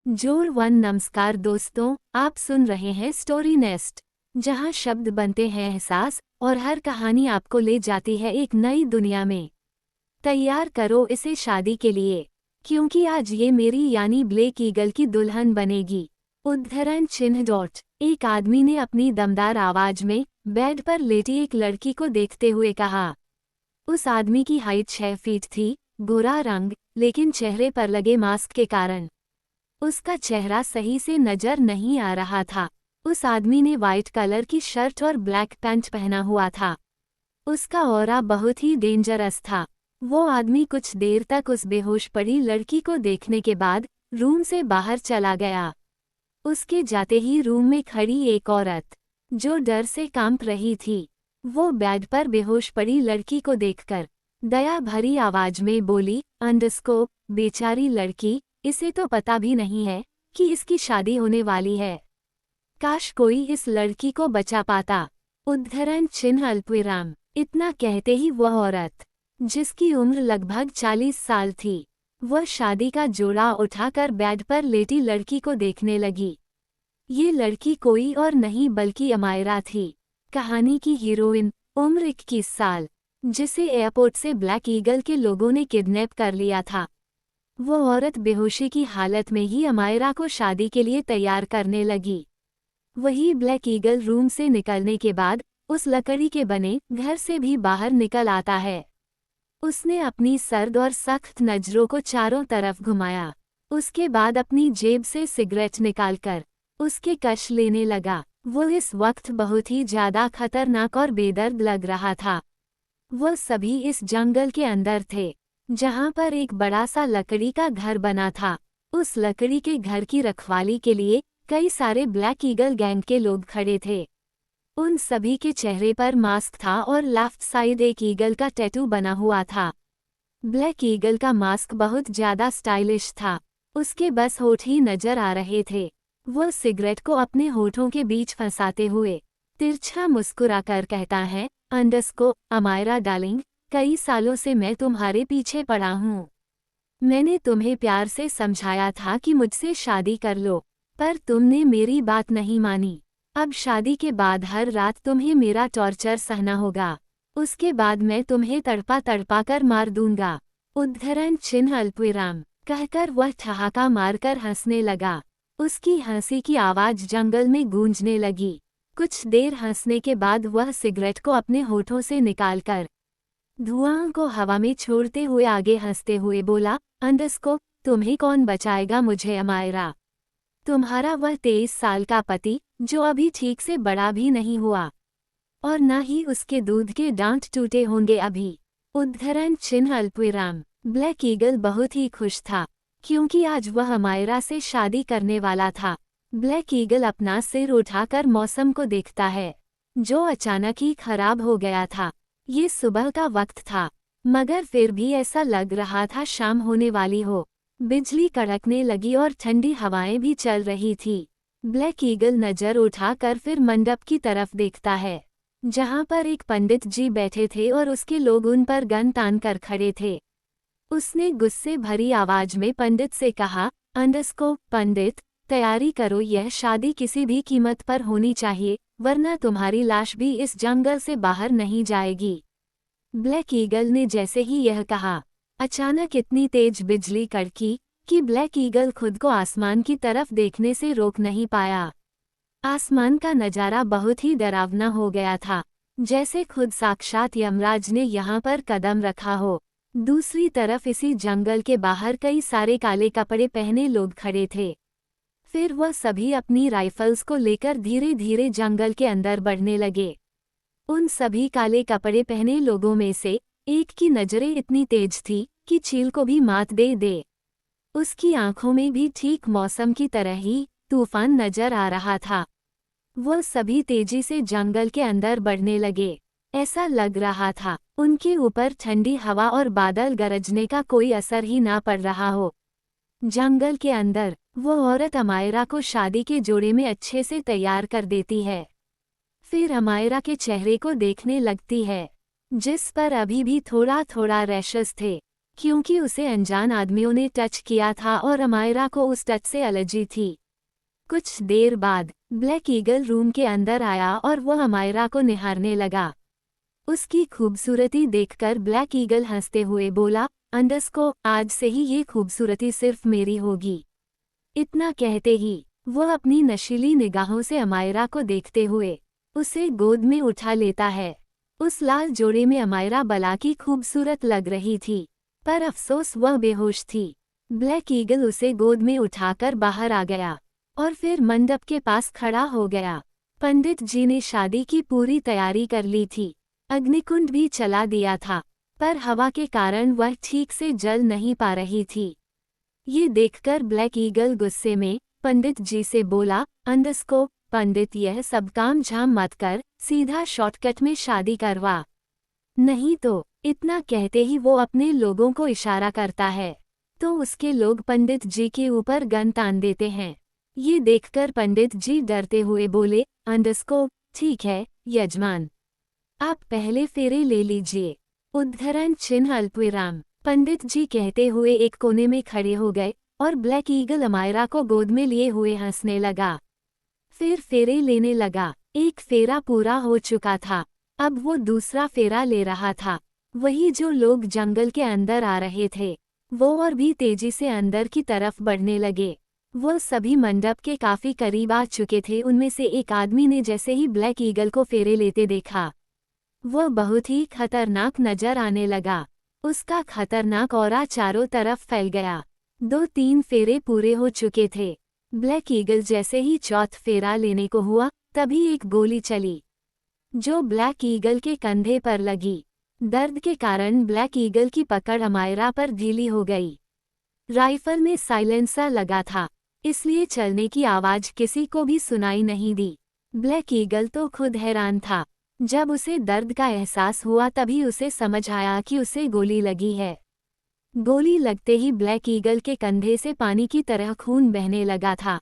जोर वन नमस्कार दोस्तों, आप सुन रहे हैं स्टोरी नेस्ट, जहां शब्द बनते हैं एहसास और हर कहानी आपको ले जाती है एक नई दुनिया में। तैयार करो इसे शादी के लिए, क्योंकि आज ये मेरी यानी ब्लैक ईगल की दुल्हन बनेगी। उद्धरण चिन्ह डॉट। एक आदमी ने अपनी दमदार आवाज में बेड पर लेटी एक लड़की को देखते हुए कहा। उस आदमी की हाइट 6 फीट थी, गोरा रंग, लेकिन चेहरे पर लगे मास्क के कारण उसका चेहरा सही से नजर नहीं आ रहा था। उस आदमी ने वाइट कलर की शर्ट और ब्लैक पैंट पहना हुआ था। उसका ऑरा बहुत ही डेंजरस था। वो आदमी कुछ देर तक उस बेहोश पड़ी लड़की को देखने के बाद रूम से बाहर चला गया। उसके जाते ही रूम में खड़ी एक औरत, जो डर से कांप रही थी, वो बेड पर बेहोश पड़ी लड़की को देखकर दया भरी आवाज में बोली, अंडरस्कोप, बेचारी लड़की, इसे तो पता भी नहीं है कि इसकी शादी होने वाली है। काश कोई इस लड़की को बचा पाता। उद्धरण चिन्ह अल्पविराम। इतना कहते ही वह औरत, जिसकी उम्र लगभग 40 साल थी, वह शादी का जोड़ा उठाकर बेड पर लेटी लड़की को देखने लगी। ये लड़की कोई और नहीं बल्कि अमायरा थी, कहानी की हीरोइन, उम्र 21 साल, जिसे एयरपोर्ट से ब्लैक ईगल के लोगों ने किडनैप कर लिया था। वो औरत बेहोशी की हालत में ही अमायरा को शादी के लिए तैयार करने लगी। वही ब्लैक ईगल रूम से निकलने के बाद उस लकड़ी के बने घर से भी बाहर निकल आता है। उसने अपनी सर्द और सख्त नजरों को चारों तरफ घुमाया। उसके बाद अपनी जेब से सिगरेट निकालकर उसके कश लेने लगा। वो इस वक्त बहुत ही ज्यादा खतरनाक और बेदर्द लग रहा था। वो सभी इस जंगल के अंदर थे, जहां पर एक बड़ा सा लकड़ी का घर बना था। उस लकड़ी के घर की रखवाली के लिए कई सारे ब्लैक ईगल गैंग के लोग खड़े थे। उन सभी के चेहरे पर मास्क था और लेफ्ट साइड एक ईगल का टैटू बना हुआ था। ब्लैक ईगल का मास्क बहुत ज्यादा स्टाइलिश था। उसके बस होठ ही नजर आ रहे थे। वह सिगरेट को अपने होठों के बीच फंसाते हुए तिरछा मुस्कुराकर कहता है, अंडरस्कोप, अमायरा डार्लिंग, कई सालों से मैं तुम्हारे पीछे पड़ा हूँ। मैंने तुम्हें प्यार से समझाया था कि मुझसे शादी कर लो, पर तुमने मेरी बात नहीं मानी। अब शादी के बाद हर रात तुम्हें मेरा टॉर्चर सहना होगा। उसके बाद मैं तुम्हें तड़पा तड़पा कर मार दूंगा। उद्धरण चिन्ह अल्पविराम। कहकर वह ठहाका मारकर हंसने लगा। उसकी हंसी की आवाज जंगल में गूंजने लगी। कुछ देर हंसने के बाद वह सिगरेट को अपने होठों से निकालकर धुआं को हवा में छोड़ते हुए आगे हंसते हुए बोला, अंडरस्कोप, तुम्हें कौन बचाएगा मुझे अमायरा। तुम्हारा वह 23 साल का पति, जो अभी ठीक से बड़ा भी नहीं हुआ, और न ही उसके दूध के दांत टूटे होंगे अभी। उद्धरण चिन्ह अल्पविराम। ब्लैक ईगल बहुत ही खुश था, क्योंकि आज वह अमायरा से शादी करने वाला था। ब्लैक ईगल अपना सिर उठाकर मौसम को देखता है, जो अचानक ही खराब हो गया था। ये सुबह का वक्त था, मगर फिर भी ऐसा लग रहा था शाम होने वाली हो। बिजली कड़कने लगी और ठंडी हवाएं भी चल रही थी। ब्लैक ईगल नजर उठाकर फिर मंडप की तरफ देखता है, जहां पर एक पंडित जी बैठे थे और उसके लोग उन पर गन तान कर खड़े थे। उसने गुस्से भरी आवाज में पंडित से कहा, अंडरस्कोप, पंडित, तैयारी करो, यह शादी किसी भी कीमत पर होनी चाहिए, वरना तुम्हारी लाश भी इस जंगल से बाहर नहीं जाएगी। ब्लैक ईगल ने जैसे ही यह कहा, अचानक इतनी तेज बिजली कड़की कि ब्लैक ईगल खुद को आसमान की तरफ देखने से रोक नहीं पाया। आसमान का नजारा बहुत ही डरावना हो गया था, जैसे खुद साक्षात यमराज ने यहाँ पर कदम रखा हो। दूसरी तरफ इसी जंगल के बाहर कई सारे काले कपड़े पहने लोग खड़े थे। फिर वह सभी अपनी राइफल्स को लेकर धीरे धीरे जंगल के अंदर बढ़ने लगे। उन सभी काले कपड़े पहने लोगों में से एक की नजरें इतनी तेज थी कि चील को भी मात दे दे। उसकी आंखों में भी ठीक मौसम की तरह ही तूफान नजर आ रहा था। वह सभी तेजी से जंगल के अंदर बढ़ने लगे। ऐसा लग रहा था उनके ऊपर ठंडी हवा और बादल गरजने का कोई असर ही ना पड़ रहा हो। जंगल के अंदर वो औरत अमायरा को शादी के जोड़े में अच्छे से तैयार कर देती है। फिर अमायरा के चेहरे को देखने लगती है, जिस पर अभी भी थोड़ा थोड़ा रैशेस थे, क्योंकि उसे अनजान आदमियों ने टच किया था और अमायरा को उस टच से एलर्जी थी। कुछ देर बाद ब्लैक ईगल रूम के अंदर आया और वह अमायरा को निहारने लगा। उसकी खूबसूरती देखकर ब्लैक ईगल हंसते हुए बोला, अंडरस्को, आज से ही ये खूबसूरती सिर्फ मेरी होगी। इतना कहते ही वह अपनी नशीली निगाहों से अमायरा को देखते हुए उसे गोद में उठा लेता है। उस लाल जोड़े में अमायरा बला की खूबसूरत लग रही थी, पर अफसोस वह बेहोश थी। ब्लैक ईगल उसे गोद में उठाकर बाहर आ गया और फिर मंडप के पास खड़ा हो गया। पंडित जी ने शादी की पूरी तैयारी कर ली थी। अग्निकुंड भी चला दिया था, पर हवा के कारण वह ठीक से जल नहीं पा रही थी। ये देखकर ब्लैक ईगल गुस्से में पंडित जी से बोला, अंडरस्को, पंडित, यह सब काम झाम मत कर, सीधा शॉर्टकट में शादी करवा, नहीं तो। इतना कहते ही वो अपने लोगों को इशारा करता है तो उसके लोग पंडित जी के ऊपर गन तान देते हैं। ये देखकर पंडित जी डरते हुए बोले, अंडरस्को, ठीक है यजमान, आप पहले फेरे ले लीजिए। उद्धरण चिन्ह अल्पविराम। पंडित जी कहते हुए एक कोने में खड़े हो गए और ब्लैक ईगल अमायरा को गोद में लिए हुए हंसने लगा। फिर फेरे लेने लगा। एक फेरा पूरा हो चुका था, अब वो दूसरा फेरा ले रहा था। वही जो लोग जंगल के अंदर आ रहे थे वो और भी तेजी से अंदर की तरफ बढ़ने लगे। वो सभी मंडप के काफी करीब आ चुके थे। उनमें से एक आदमी ने जैसे ही ब्लैक ईगल को फेरे लेते देखा, वह बहुत ही खतरनाक नजर आने लगा। उसका खतरनाक ऑरा चारों तरफ फैल गया। 2-3 फेरे पूरे हो चुके थे। ब्लैक ईगल जैसे ही चौथा फेरा लेने को हुआ, तभी एक गोली चली जो ब्लैक ईगल के कंधे पर लगी। दर्द के कारण ब्लैक ईगल की पकड़ अमायरा पर ढीली हो गई। राइफल में साइलेंसर लगा था, इसलिए चलने की आवाज किसी को भी सुनाई नहीं दी। ब्लैक ईगल तो खुद हैरान था। जब उसे दर्द का एहसास हुआ तभी उसे समझ आया कि उसे गोली लगी है। गोली लगते ही ब्लैक ईगल के कंधे से पानी की तरह खून बहने लगा था।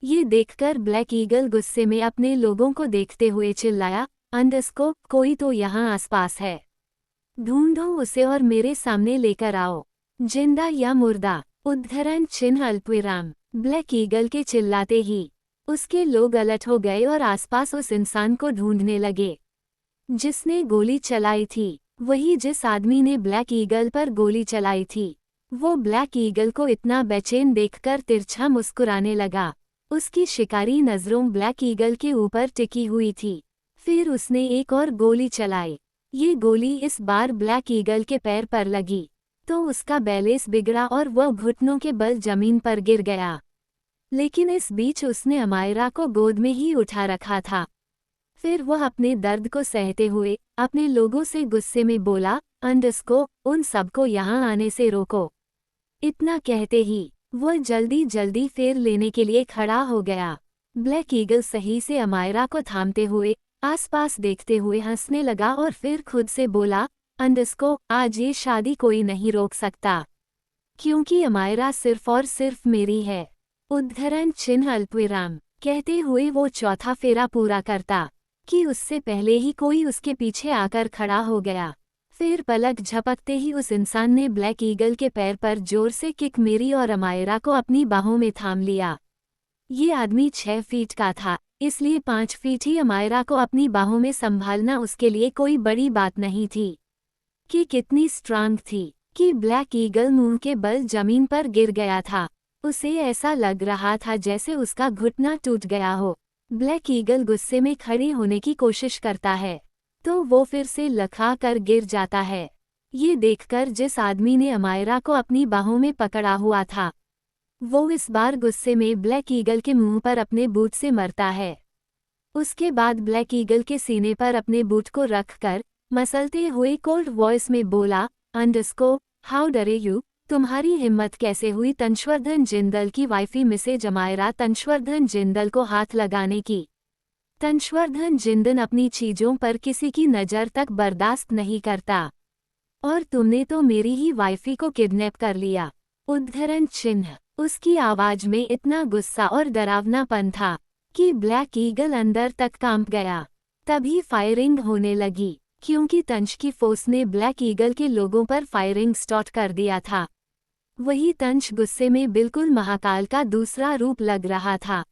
ये देखकर ब्लैक ईगल गुस्से में अपने लोगों को देखते हुए चिल्लाया, अंडरस्को, कोई तो यहाँ आसपास है, ढूंढो उसे और मेरे सामने लेकर आओ, जिंदा या मुर्दा। उद्धरण चिन्ह अल्पविराम। ब्लैक ईगल के चिल्लाते ही उसके लोग अलर्ट हो गए और आसपास उस इंसान को ढूंढने लगे जिसने गोली चलाई थी। वही जिस आदमी ने ब्लैक ईगल पर गोली चलाई थी। वो ब्लैक ईगल को इतना बेचैन देखकर तिरछा मुस्कुराने लगा। उसकी शिकारी नजरों ब्लैक ईगल के ऊपर टिकी हुई थी। फिर उसने एक और गोली चलाई। ये गोली इस बार ब्लैक ईगल के पैर पर लगी तो उसका बैलेंस बिगड़ा और वह घुटनों के बल जमीन पर गिर गया। लेकिन इस बीच उसने अमायरा को गोद में ही उठा रखा था। फिर वह अपने दर्द को सहते हुए अपने लोगों से गुस्से में बोला, अंडरस्को, उन सबको यहाँ आने से रोको। इतना कहते ही वह जल्दी जल्दी फेर लेने के लिए खड़ा हो गया। ब्लैक ईगल सही से अमायरा को थामते हुए आसपास देखते हुए हंसने लगा और फिर खुद से बोला, अंडरस्को, आज ये शादी कोई नहीं रोक सकता, क्योंकि अमायरा सिर्फ और सिर्फ मेरी है। उद्धरण चिन्ह अल्पविराम। कहते हुए वो चौथा फेरा पूरा करता कि उससे पहले ही कोई उसके पीछे आकर खड़ा हो गया। फिर पलक झपकते ही उस इंसान ने ब्लैक ईगल के पैर पर जोर से किक मेरी और अमायरा को अपनी बाहों में थाम लिया। ये आदमी 6 फीट का था, इसलिए 5 फीट ही अमायरा को अपनी बाहों में संभालना उसके लिए कोई बड़ी बात नहीं थी। कि कितनी स्ट्रांग थी कि ब्लैक ईगल मुंह के बल जमीन पर गिर गया था। उसे ऐसा लग रहा था जैसे उसका घुटना टूट गया हो। ब्लैक ईगल गुस्से में खड़े होने की कोशिश करता है तो वो फिर से लखा कर गिर जाता है। ये देखकर जिस आदमी ने अमायरा को अपनी बाहों में पकड़ा हुआ था वो इस बार गुस्से में ब्लैक ईगल के मुंह पर अपने बूट से मरता है। उसके बाद ब्लैक ईगल के सीने पर अपने बूट को रखकर मसलते हुए कोल्ड वॉइस में बोला, अंडरस्को, हाउ डरे यू, तुम्हारी हिम्मत कैसे हुई तंशवर्धन जिंदल की वाइफी मिसेज अमायरा तंशवर्धन जिंदल को हाथ लगाने की। तंशवर्धन जिंदल अपनी चीजों पर किसी की नज़र तक बर्दाश्त नहीं करता और तुमने तो मेरी ही वाइफी को किडनैप कर लिया। उद्धरण चिन्ह। उसकी आवाज में इतना गुस्सा और डरावनापन था कि ब्लैक ईगल अंदर तक कांप गया। तभी फायरिंग होने लगी। क्योंकि तंश की फोर्स ने ब्लैक ईगल के लोगों पर फायरिंग स्टार्ट कर दिया था। वही तंश गुस्से में बिल्कुल महाकाल का दूसरा रूप लग रहा था।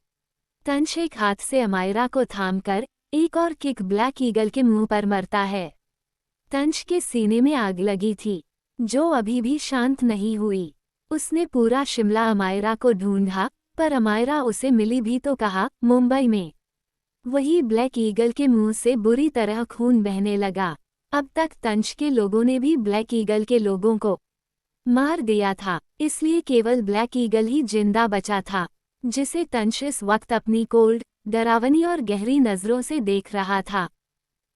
तंश एक हाथ से अमायरा को थामकर एक और किक ब्लैक ईगल के मुंह पर मरता है। तंश के सीने में आग लगी थी, जो अभी भी शांत नहीं हुई। उसने पूरा शिमला अमायरा को ढूंढा, पर अमायरा उसे मिली भी तो कहाँ, मुंबई में। वही ब्लैक ईगल के मुंह से बुरी तरह खून बहने लगा। अब तक तंश के लोगों ने भी ब्लैक ईगल के लोगों को मार दिया था, इसलिए केवल ब्लैक ईगल ही जिंदा बचा था, जिसे तंश इस वक्त अपनी कोल्ड, डरावनी और गहरी नजरों से देख रहा था।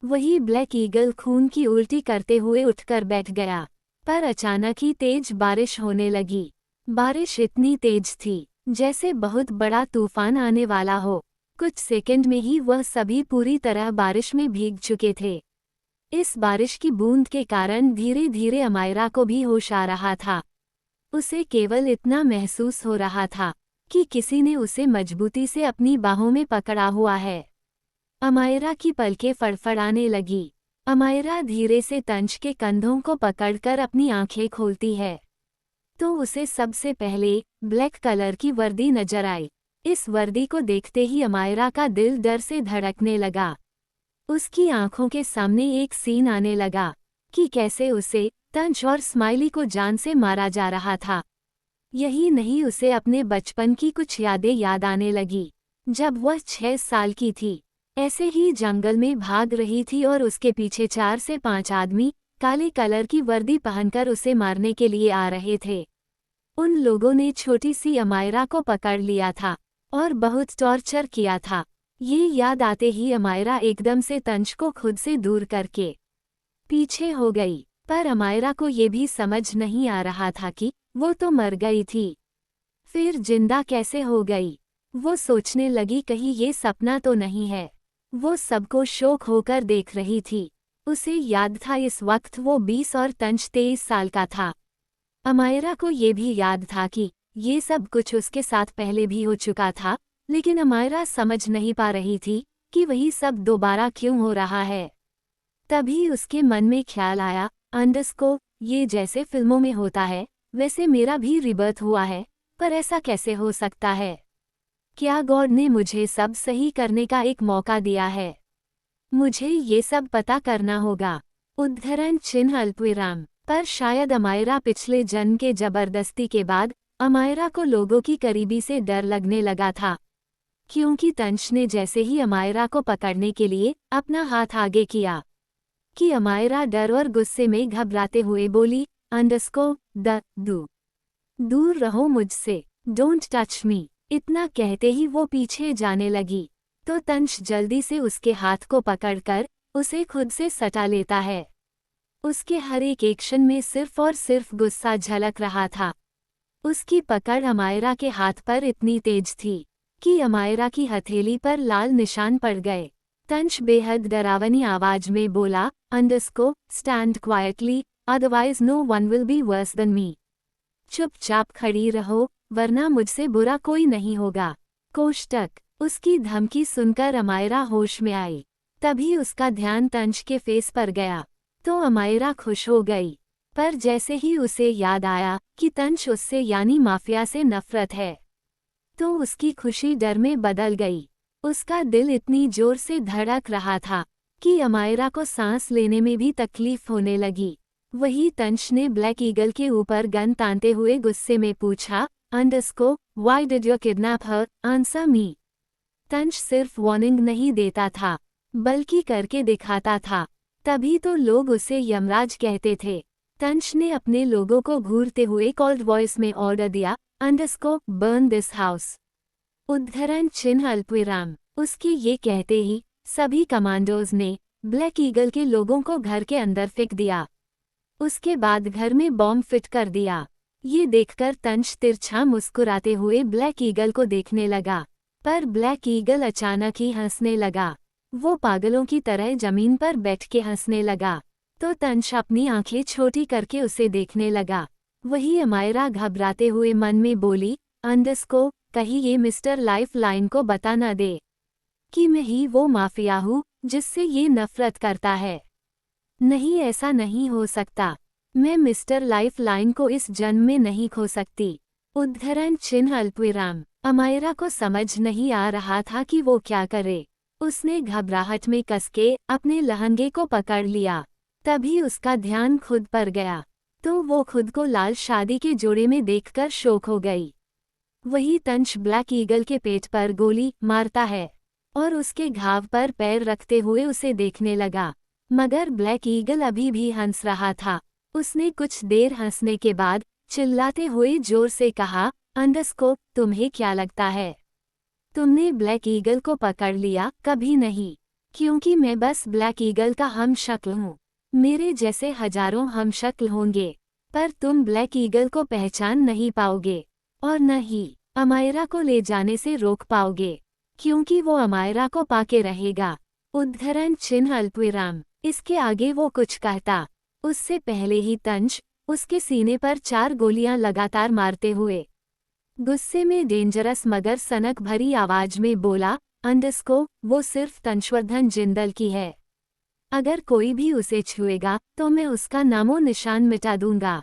वही ब्लैक ईगल खून की उल्टी करते हुए उठकर बैठ गया, पर अचानक ही तेज बारिश होने लगी। बारिश इतनी तेज थी जैसे बहुत बड़ा तूफान आने वाला हो। कुछ सेकंड में ही वह सभी पूरी तरह बारिश में भीग चुके थे। इस बारिश की बूंद के कारण धीरे धीरे अमायरा को भी होश आ रहा था। उसे केवल इतना महसूस हो रहा था कि किसी ने उसे मजबूती से अपनी बाहों में पकड़ा हुआ है। अमायरा की पलकें फड़फड़ाने लगी। अमायरा धीरे से तंश के कंधों को पकड़कर अपनी आंखें खोलती है, तो उसे सबसे पहले ब्लैक कलर की वर्दी नजर आई। इस वर्दी को देखते ही अमायरा का दिल डर से धड़कने लगा। उसकी आंखों के सामने एक सीन आने लगा कि कैसे उसे, तंश और स्माइली को जान से मारा जा रहा था। यही नहीं, उसे अपने बचपन की कुछ यादें याद आने लगी, जब वह 6 साल की थी। ऐसे ही जंगल में भाग रही थी और उसके पीछे 4 से 5 आदमी काले कलर की वर्दी पहनकर उसे मारने के लिए आ रहे थे। उन लोगों ने छोटी सी अमायरा को पकड़ लिया था और बहुत टॉर्चर किया था। ये याद आते ही अमायरा एकदम से तंश को खुद से दूर करके पीछे हो गई, पर अमायरा को ये भी समझ नहीं आ रहा था कि वो तो मर गई थी, फिर जिंदा कैसे हो गई। वो सोचने लगी कहीं ये सपना तो नहीं है। वो सबको शौक होकर देख रही थी। उसे याद था इस वक्त वो 20 और तंश 23 साल का था। अमायरा को ये भी याद था कि ये सब कुछ उसके साथ पहले भी हो चुका था, लेकिन अमायरा समझ नहीं पा रही थी कि वही सब दोबारा क्यों हो रहा है। तभी उसके मन में ख्याल आया, अंडरस्को, ये जैसे फिल्मों में होता है वैसे मेरा भी रिबर्थ हुआ है, पर ऐसा कैसे हो सकता है? क्या गॉड ने मुझे सब सही करने का एक मौका दिया है? मुझे ये सब पता करना होगा। उद्धरण चिन्ह अल्पविराम। पर शायद अमायरा पिछले जन्म के जबरदस्ती के बाद अमायरा को लोगों की करीबी से डर लगने लगा था, क्योंकि तंश ने जैसे ही अमायरा को पकड़ने के लिए अपना हाथ आगे किया कि अमायरा डर और गुस्से में घबराते हुए बोली, अंडरस्को, दूर रहो मुझसे, डोंट टच मी। इतना कहते ही वो पीछे जाने लगी, तो तंश जल्दी से उसके हाथ को पकड़कर उसे खुद से सटा लेता है। उसके हर एक एक्शन में सिर्फ और सिर्फ गुस्सा झलक रहा था। उसकी पकड़ अमायरा के हाथ पर इतनी तेज थी कि अमायरा की हथेली पर लाल निशान पड़ गए। तंश बेहद डरावनी आवाज में बोला, अंडरस्को, stand quietly, otherwise no one will be worse than me. चुपचाप खड़ी रहो, वरना मुझसे बुरा कोई नहीं होगा। कोष्टक। उसकी धमकी सुनकर अमायरा होश में आई। तभी उसका ध्यान तंश के फेस पर गया, तो अमायरा खुश हो गई। पर जैसे ही उसे याद आया कि तंश उससे यानी माफिया से नफरत है, तो उसकी खुशी डर में बदल गई। उसका दिल इतनी जोर से धड़क रहा था कि अमायरा को सांस लेने में भी तकलीफ होने लगी। वही तंश ने ब्लैक ईगल के ऊपर गन तानते हुए गुस्से में पूछा, अंडरस्को, why did you kidnap her, answer me. Tansh सिर्फ वार्निंग नहीं देता था, बल्कि करके दिखाता था। तभी तो लोग उसे यमराज कहते थे। तंश ने अपने लोगों को घूरते हुए कोल्ड वॉइस में ऑर्डर दिया, अंडरस्को, बर्न दिस हाउस। उद्धरण चिन्ह अल्पविराम। उसके ये कहते ही सभी कमांडोज ने ब्लैक ईगल के लोगों को घर के अंदर फेंक दिया। उसके बाद घर में बॉम्ब फिट कर दिया। ये देखकर तंश तिरछा मुस्कुराते हुए ब्लैक ईगल को देखने लगा, पर ब्लैक ईगल अचानक ही हंसने लगा। वो पागलों की तरह जमीन पर बैठ के हंसने लगा, तो तंश अपनी आंखें छोटी करके उसे देखने लगा। वही अमायरा घबराते हुए मन में बोली, अंडरस्को, कहीं ये मिस्टर लाइफ लाइन को बता न दे कि मैं ही वो माफिया हूँ जिससे ये नफरत करता है। नहीं, ऐसा नहीं हो सकता। मैं मिस्टर लाइफ लाइन को इस जन्म में नहीं खो सकती। उद्धरण चिन्ह अल्पविराम। अमायरा को समझ नहीं आ रहा था कि वो क्या करे। उसने घबराहट में कसके अपने लहंगे को पकड़ लिया। तभी उसका ध्यान खुद पर गया, तो वो खुद को लाल शादी के जोड़े में देखकर शौक हो गई। वही तंश ब्लैक ईगल के पेट पर गोली मारता है और उसके घाव पर पैर रखते हुए उसे देखने लगा, मगर ब्लैक ईगल अभी भी हंस रहा था। उसने कुछ देर हंसने के बाद चिल्लाते हुए जोर से कहा, अंडरस्कोप, तुम्हें क्या लगता है तुमने ब्लैक ईगल को पकड़ लिया? कभी नहीं, क्योंकि मैं बस ब्लैक ईगल का हम शक्ल हूँ। मेरे जैसे हजारों हम शक्ल होंगे, पर तुम ब्लैक ईगल को पहचान नहीं पाओगे और न ही अमायरा को ले जाने से रोक पाओगे, क्योंकि वो अमायरा को पाके रहेगा। उद्धरण चिन्ह अल्पविराम। इसके आगे वो कुछ कहता, उससे पहले ही तंश उसके सीने पर 4 गोलियां लगातार मारते हुए गुस्से में डेंजरस मगर सनक भरी आवाज में बोला, अंडरस्कोप, वो सिर्फ तंशवर्धन जिंदल की है। अगर कोई भी उसे छुएगा तो मैं उसका नामो निशान मिटा दूंगा।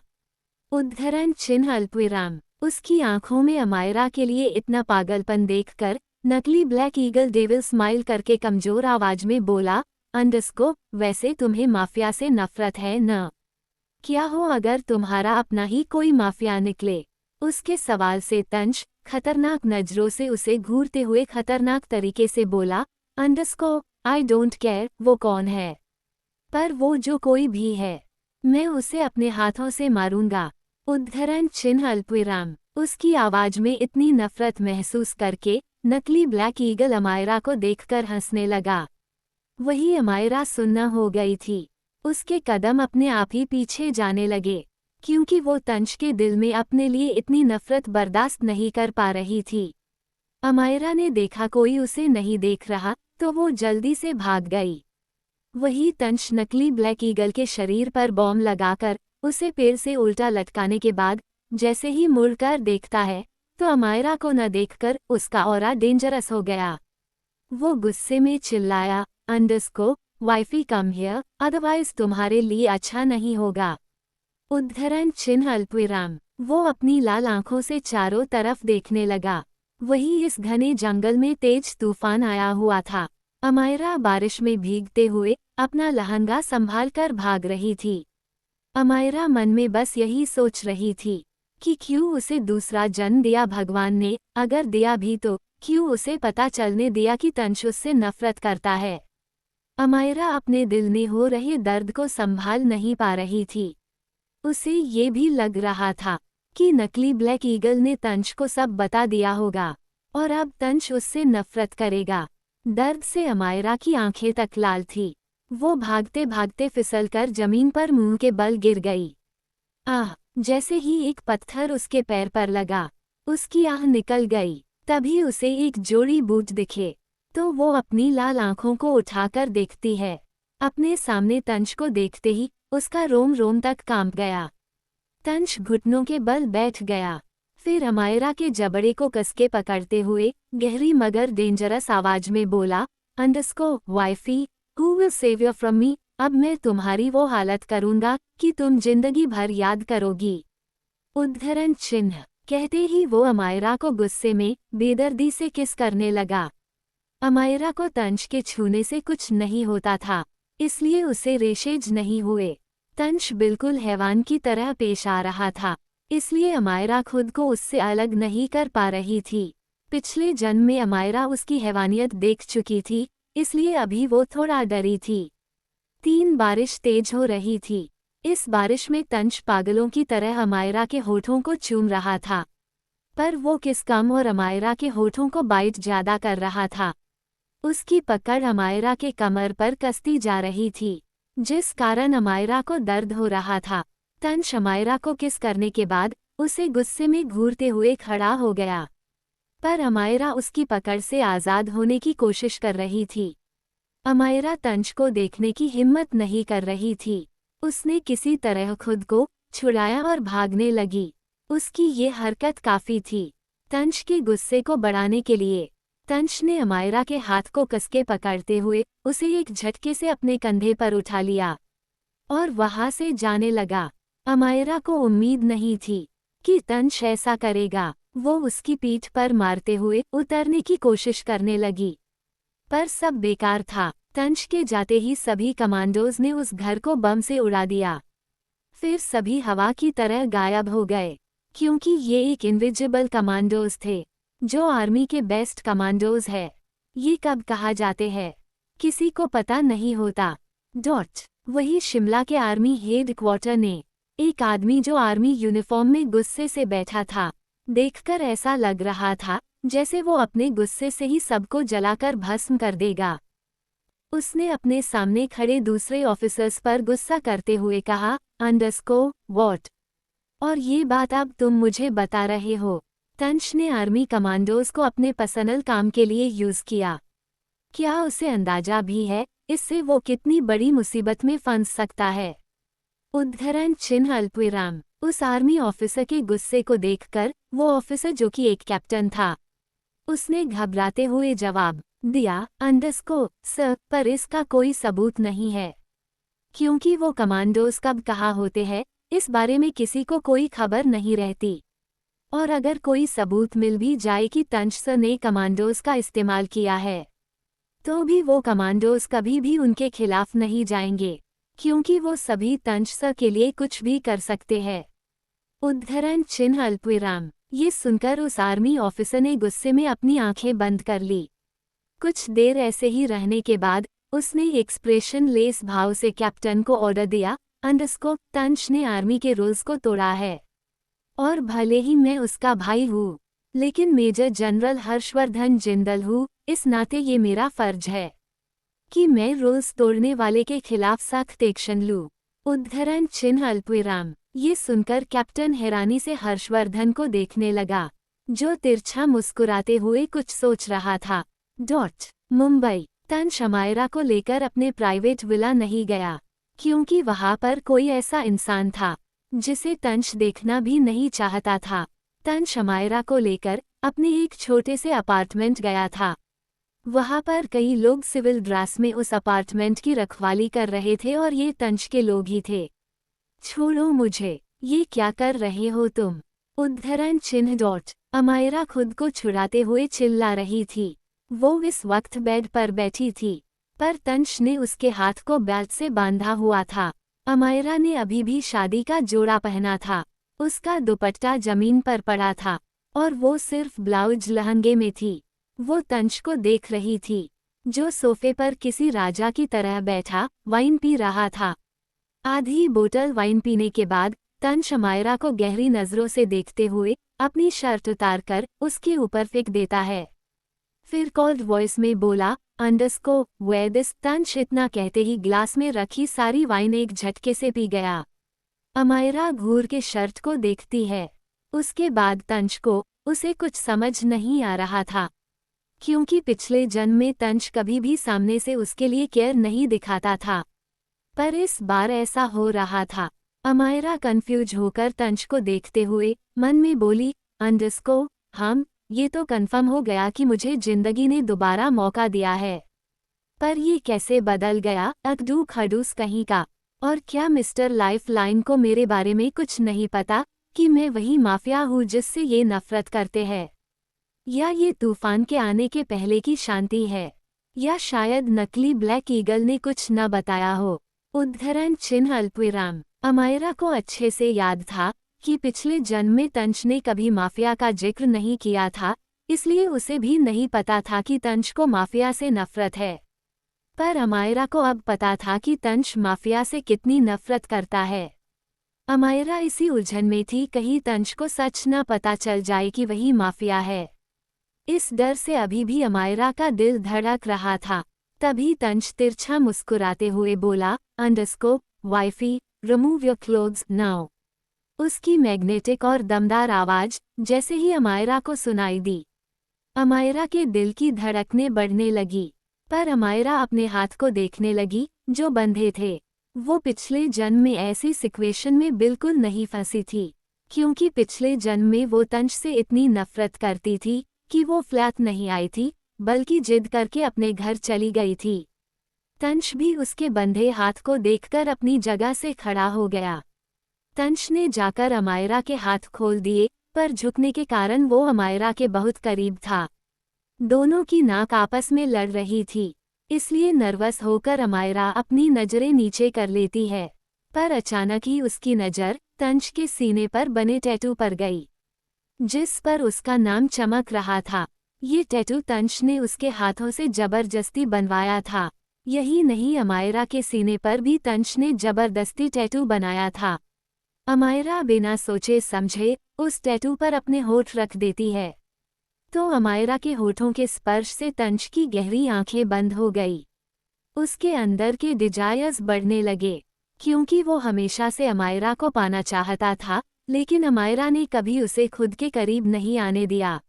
उद्धरण चिन्ह अल्पविराम। उसकी आंखों में अमायरा के लिए इतना पागलपन देखकर नकली ब्लैक ईगल डेविल स्माइल करके कमजोर आवाज में बोला, अंडरस्कोप, वैसे तुम्हें माफिया से नफरत है न? क्या हो अगर तुम्हारा अपना ही कोई माफिया निकले? उसके सवाल से तंश खतरनाक नजरों से उसे घूरते हुए खतरनाक तरीके से बोला, अंडरस्कोप, आई डोंट केयर वो कौन है, पर वो जो कोई भी है, मैं उसे अपने हाथों से मारूंगा। उद्धरण चिन्ह अल्पविराम। उसकी आवाज में इतनी नफरत महसूस करके नकली ब्लैक ईगल अमायरा को देखकर हंसने लगा। वही अमायरा सुन्न हो गई थी। उसके कदम अपने आप ही पीछे जाने लगे, क्योंकि वो तंश के दिल में अपने लिए इतनी नफरत बर्दाश्त नहीं कर पा रही थी। अमायरा ने देखा कोई उसे नहीं देख रहा, तो वो जल्दी से भाग गई। वही तंश नकली ब्लैक ईगल के शरीर पर बॉम्ब लगाकर उसे पेड़ से उल्टा लटकाने के बाद जैसे ही मुड़कर देखता है, तो अमायरा को न देखकर उसका ऑरा डेंजरस हो गया। वो गुस्से में चिल्लाया, अंडरस्कोप, वाइफी कम हियर, अदरवाइज तुम्हारे लिए अच्छा नहीं होगा। उद्धरण चिन्ह अल्पविराम। वो अपनी लाल आंखों से चारों तरफ देखने लगा। वही इस घने जंगल में तेज तूफान आया हुआ था। अमायरा बारिश में भीगते हुए अपना लहंगा संभाल कर भाग रही थी। अमायरा मन में बस यही सोच रही थी कि क्यों उसे दूसरा जन्म दिया भगवान ने, अगर दिया भी तो क्यों उसे पता चलने दिया कि तंश उससे नफरत करता है। अमायरा अपने दिल में हो रहे दर्द को संभाल नहीं पा रही थी। उसे ये भी लग रहा था कि नकली ब्लैक ईगल ने तंश को सब बता दिया होगा और अब तंश उससे नफरत करेगा। दर्द से अमायरा की आंखें तक लाल थी। वो भागते भागते फिसलकर जमीन पर मुंह के बल गिर गई। आह! जैसे ही एक पत्थर उसके पैर पर लगा, उसकी आह निकल गई। तभी उसे एक जोड़ी बूट दिखे, तो वो अपनी लाल आंखों को उठाकर देखती है। अपने सामने तंश को देखते ही उसका रोम रोम तक कांप गया। तंश घुटनों के बल बैठ गया, फिर अमायरा के जबड़े को कसके पकड़ते हुए गहरी मगर डेंजरस आवाज में बोला, अंडरस्कोप, wifey, who will save you from me? अब मैं तुम्हारी वो हालत करूंगा कि तुम जिंदगी भर याद करोगी। उद्धरण चिन्ह। कहते ही वो अमायरा को गुस्से में बेदर्दी से किस करने लगा। अमायरा को तंश के छूने से कुछ नहीं होता था, इसलिए उसे रेशेज नहीं हुए। तंश बिल्कुल हैवान की तरह पेश आ रहा था, इसलिए अमायरा खुद को उससे अलग नहीं कर पा रही थी। पिछले जन्म में अमायरा उसकी हैवानियत देख चुकी थी, इसलिए अभी वो थोड़ा डरी थी। 3 बारिश तेज हो रही थी। इस बारिश में तंश पागलों की तरह अमायरा के होठों को चूम रहा था, पर वो किस कम और अमायरा के होठों को बाइट ज्यादा कर रहा था। उसकी पकड़ अमायरा के कमर पर कसती जा रही थी, जिस कारण अमायरा को दर्द हो रहा था। तंश अमायरा को किस करने के बाद उसे गुस्से में घूरते हुए खड़ा हो गया, पर अमायरा उसकी पकड़ से आज़ाद होने की कोशिश कर रही थी। अमायरा तंश को देखने की हिम्मत नहीं कर रही थी। उसने किसी तरह खुद को छुड़ाया और भागने लगी। उसकी ये हरकत काफी थी तंश के गुस्से को बढ़ाने के लिए। तंश ने अमायरा के हाथ को कसके पकड़ते हुए उसे एक झटके से अपने कंधे पर उठा लिया। और वहां से जाने लगा। अमायरा को उम्मीद नहीं थी कि तंश ऐसा करेगा। वो उसकी पीठ पर मारते हुए उतरने की कोशिश करने लगी, पर सब बेकार था। तंश के जाते ही सभी कमांडोज ने उस घर को बम से उड़ा दिया। फिर सभी हवा की तरह गायब हो गए, क्योंकि ये एक इनविजिबल कमांडोज थे, जो आर्मी के बेस्ट कमांडोज है। ये कब कहा जाते हैं, किसी को पता नहीं होता। वही शिमला के आर्मी हेड क्वार्टर ने एक आदमी जो आर्मी यूनिफॉर्म में गुस्से से बैठा था, देखकर ऐसा लग रहा था जैसे वो अपने गुस्से से ही सबको जलाकर भस्म कर देगा। उसने अपने सामने खड़े दूसरे ऑफिसर्स पर गुस्सा करते हुए कहा, व्हाट? और ये बात अब तुम मुझे बता रहे हो? तंश ने आर्मी कमांडोज को अपने पर्सनल काम के लिए यूज किया। क्या उसे अंदाजा भी है इससे वो कितनी बड़ी मुसीबत में फंस सकता है? उद्धरण चिन्ह अल्पविराम। उस आर्मी ऑफिसर के गुस्से को देखकर वो ऑफिसर, जो कि एक कैप्टन था, उसने घबराते हुए जवाब दिया, सर, पर इसका कोई सबूत नहीं है, क्योंकि वो कमांडोज कब कहाँ होते हैं इस बारे में किसी को कोई खबर नहीं रहती। और अगर कोई सबूत मिल भी जाए कि तंश सर ने कमांडोज का इस्तेमाल किया है, तो भी वो कमांडोज कभी भी उनके खिलाफ नहीं जाएंगे, क्योंकि वो सभी तंश सर के लिए कुछ भी कर सकते हैं। उद्धरण चिन्ह अल्पविराम। ये सुनकर उस आर्मी ऑफिसर ने गुस्से में अपनी आंखें बंद कर ली। कुछ देर ऐसे ही रहने के बाद उसने एक्सप्रेशन लेस भाव से कैप्टन को ऑर्डर दिया, तंश ने आर्मी के रूल्स को तोड़ा है, और भले ही मैं उसका भाई हूँ, लेकिन मेजर जनरल हर्षवर्धन जिंदल हूँ, इस नाते ये मेरा फर्ज है कि मैं रूल्स तोड़ने वाले के खिलाफ सख्त एक्शन लूँ। उद्धरण चिन्ह अल्पविराम। ये सुनकर कैप्टन हैरानी से हर्षवर्धन को देखने लगा, जो तिरछा मुस्कुराते हुए कुछ सोच रहा था। मुंबई। तंश अमायरा को लेकर अपने प्राइवेट विला नहीं गया, क्योंकि वहां पर कोई ऐसा इंसान था जिसे तंश देखना भी नहीं चाहता था। तंश अमायरा को लेकर अपने एक छोटे से अपार्टमेंट गया था। वहां पर कई लोग सिविल ड्रेस में उस अपार्टमेंट की रखवाली कर रहे थे, और ये तंश के लोग ही थे। छोड़ो मुझे, ये क्या कर रहे हो तुम? उद्धरण चिन्ह। अमायरा खुद को छुड़ाते हुए चिल्ला रही थी। वो इस वक्त बेड पर बैठी थी, पर तंश ने उसके हाथ को बेल्ट से बांधा हुआ था। अमायरा ने अभी भी शादी का जोड़ा पहना था, उसका दुपट्टा जमीन पर पड़ा था, और वो सिर्फ ब्लाउज लहंगे में थी। वो तंश को देख रही थी, जो सोफे पर किसी राजा की तरह बैठा वाइन पी रहा था। आधी बोतल वाइन पीने के बाद तंश अमायरा को गहरी नजरों से देखते हुए अपनी शर्ट उतारकर उसके ऊपर फेंक देता है। फिर कोल्ड वॉइस में बोला, वेयर दिस। तंश इतना कहते ही ग्लास में रखी सारी वाइन एक झटके से पी गया। अमायरा घूर के शर्ट को देखती है। उसके बाद तंश को उसे कुछ समझ नहीं आ रहा था, क्योंकि पिछले जन्म में तंश कभी भी सामने से उसके लिए केयर नहीं दिखाता था, पर इस बार ऐसा हो रहा था। अमायरा कंफ्यूज होकर तंश को देखते हुए मन में बोली, हम, ये तो कन्फर्म हो गया कि मुझे जिंदगी ने दोबारा मौका दिया है, पर ये कैसे बदल गया? अकदू खडूस कहीं का। और क्या मिस्टर लाइफ लाइन को मेरे बारे में कुछ नहीं पता कि मैं वही माफिया हूँ जिससे ये नफरत करते हैं? या ये तूफान के आने के पहले की शांति है? या शायद नकली ब्लैक ईगल ने कुछ न बताया हो? उद्धरण चिन्ह अल्पविराम। अमायरा को अच्छे से याद था कि पिछले जन्म में तंश ने कभी माफिया का जिक्र नहीं किया था, इसलिए उसे भी नहीं पता था कि तंश को माफिया से नफरत है। पर अमायरा को अब पता था कि तंश माफिया से कितनी नफरत करता है। अमायरा इसी उलझन में थी, कहीं तंश को सच न पता चल जाए कि वही माफिया है। इस डर से अभी भी अमायरा का दिल धड़क रहा था। तभी तंश तिरछा मुस्कुराते हुए बोला, wifey, remove your clothes now. उसकी मैग्नेटिक और दमदार आवाज जैसे ही अमायरा को सुनाई दी, अमायरा के दिल की धड़कनें बढ़ने लगी। पर अमायरा अपने हाथ को देखने लगी जो बंधे थे। वो पिछले जन्म में ऐसी सिचुएशन में बिल्कुल नहीं फंसी थी, क्योंकि पिछले जन्म में वो तंश से इतनी नफरत करती थी कि वो फ्लैट नहीं आई थी, बल्कि जिद करके अपने घर चली गई थी। तंश भी उसके बंधे हाथ को देखकर अपनी जगह से खड़ा हो गया। तंश ने जाकर अमायरा के हाथ खोल दिए, पर झुकने के कारण वो अमायरा के बहुत करीब था। दोनों की नाक आपस में लड़ रही थी, इसलिए नर्वस होकर अमायरा अपनी नजरें नीचे कर लेती है। पर अचानक ही उसकी नज़र तंश के सीने पर बने टैटू पर गई, जिस पर उसका नाम चमक रहा था। ये टैटू तंश ने उसके हाथों से जबरदस्ती बनवाया था। यही नहीं, अमायरा के सीने पर भी तंश ने जबरदस्ती टैटू बनाया था। अमायरा बिना सोचे समझे उस टैटू पर अपने होठ रख देती है, तो अमायरा के होठों के स्पर्श से तंश की गहरी आंखें बंद हो गई। उसके अंदर के डिजायर्स बढ़ने लगे, क्योंकि वो हमेशा से अमायरा को पाना चाहता था, लेकिन अमायरा ने कभी उसे खुद के करीब नहीं आने दिया।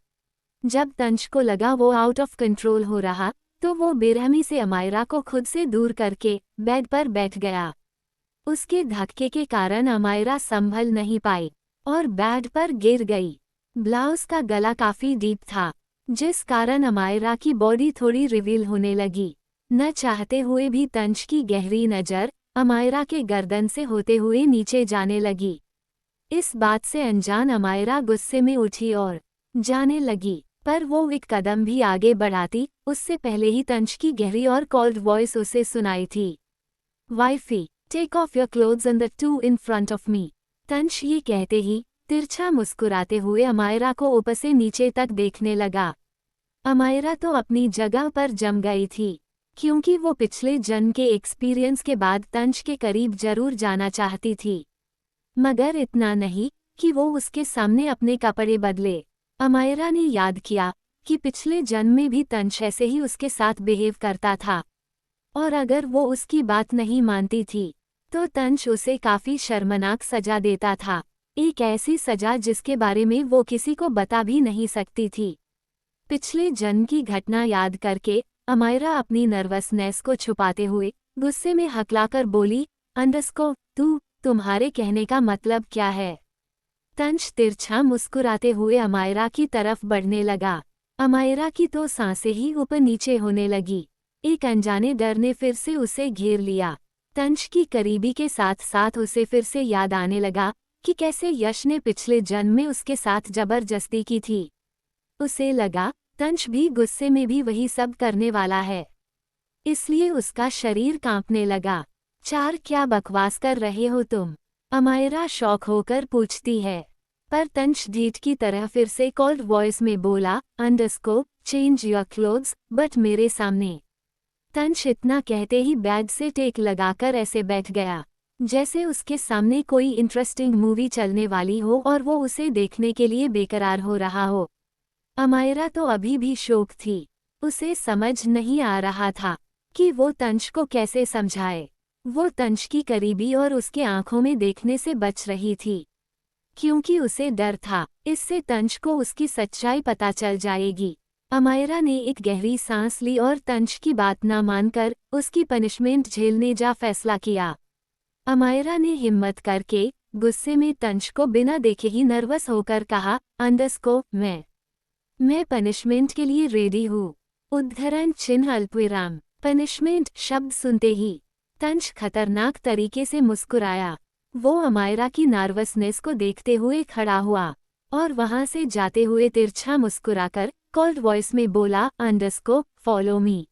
जब तंश को लगा वो आउट ऑफ कंट्रोल हो रहा, तो वो बेरहमी से अमायरा को खुद से दूर करके बेड पर बैठ गया। उसके धक्के के कारण अमायरा संभल नहीं पाई और बेड पर गिर गई। ब्लाउज का गला काफी डीप था, जिस कारण अमायरा की बॉडी थोड़ी रिवील होने लगी। न चाहते हुए भी तंश की गहरी नज़र अमायरा के गर्दन से होते हुए नीचे जाने लगी। इस बात से अनजान अमायरा गुस्से में उठी और जाने लगी, पर वो एक कदम भी आगे बढ़ाती उससे पहले ही तंश की गहरी और कोल्ड वॉइस उसे सुनाई थी। Wifey, take off your clothes and the two in front of me. Tansh ये कहते ही तिरछा मुस्कुराते हुए अमायरा को ऊपर से नीचे तक देखने लगा। अमायरा तो अपनी जगह पर जम गई थी, क्योंकि वो पिछले जन्म के एक्सपीरियंस के बाद तंश के करीब जरूर जाना चाहती थी, मगर इतना नहीं कि वो उसके सामने अपने कपड़े बदले। अमायरा ने याद किया कि पिछले जन्म में भी तंश ऐसे ही उसके साथ बिहेव करता था, और अगर वो उसकी बात नहीं मानती थी तो तंश उसे काफी शर्मनाक सजा देता था, एक ऐसी सजा जिसके बारे में वो किसी को बता भी नहीं सकती थी। पिछले जन्म की घटना याद करके अमायरा अपनी नर्वसनेस को छुपाते हुए गुस्से में हकलाकर बोली, अंडस्को, तुम्हारे कहने का मतलब क्या है? तंश तिरछा मुस्कुराते हुए अमायरा की तरफ बढ़ने लगा। अमायरा की तो सांसें ही ऊपर नीचे होने लगी। एक अनजाने डर ने फिर से उसे घेर लिया। तंश की करीबी के साथ साथ उसे फिर से याद आने लगा कि कैसे यश ने पिछले जन्म में उसके साथ जबरदस्ती की थी। उसे लगा तंश भी गुस्से में भी वही सब करने वाला है, इसलिए उसका शरीर कांपने लगा। क्या बकवास कर रहे हो तुम? अमायरा शौक होकर पूछती है, पर तंश ढीठ की तरह फिर से कोल्ड वॉइस में बोला, अंडरस्को, चेंज योर क्लोथ्स, बट मेरे सामने। तंश इतना कहते ही बेड से टेक लगाकर ऐसे बैठ गया, जैसे उसके सामने कोई इंटरेस्टिंग मूवी चलने वाली हो और वो उसे देखने के लिए बेकरार हो रहा हो। अमायरा तो अभी भी शौक थी, उसे समझ नहीं आ रहा था कि वो तंश को कैसे समझाए। वो तंश की करीबी और उसके आंखों में देखने से बच रही थी, क्योंकि उसे डर था इससे तंश को उसकी सच्चाई पता चल जाएगी। अमायरा ने एक गहरी सांस ली और तंश की बात ना मानकर उसकी पनिशमेंट झेलने जा फैसला किया। अमायरा ने हिम्मत करके गुस्से में तंश को बिना देखे ही नर्वस होकर कहा, अंडस्को, मैं पनिशमेंट के लिए रेडी हूँ। उद्धरण चिन्ह अल्पविराम। पनिशमेंट शब्द सुनते ही तंश खतरनाक तरीके से मुस्कुराया। वो अमायरा की नर्वसनेस को देखते हुए खड़ा हुआ और वहां से जाते हुए तिरछा मुस्कुराकर कोल्ड वॉइस में बोला, अंडस्को, फॉलो मी।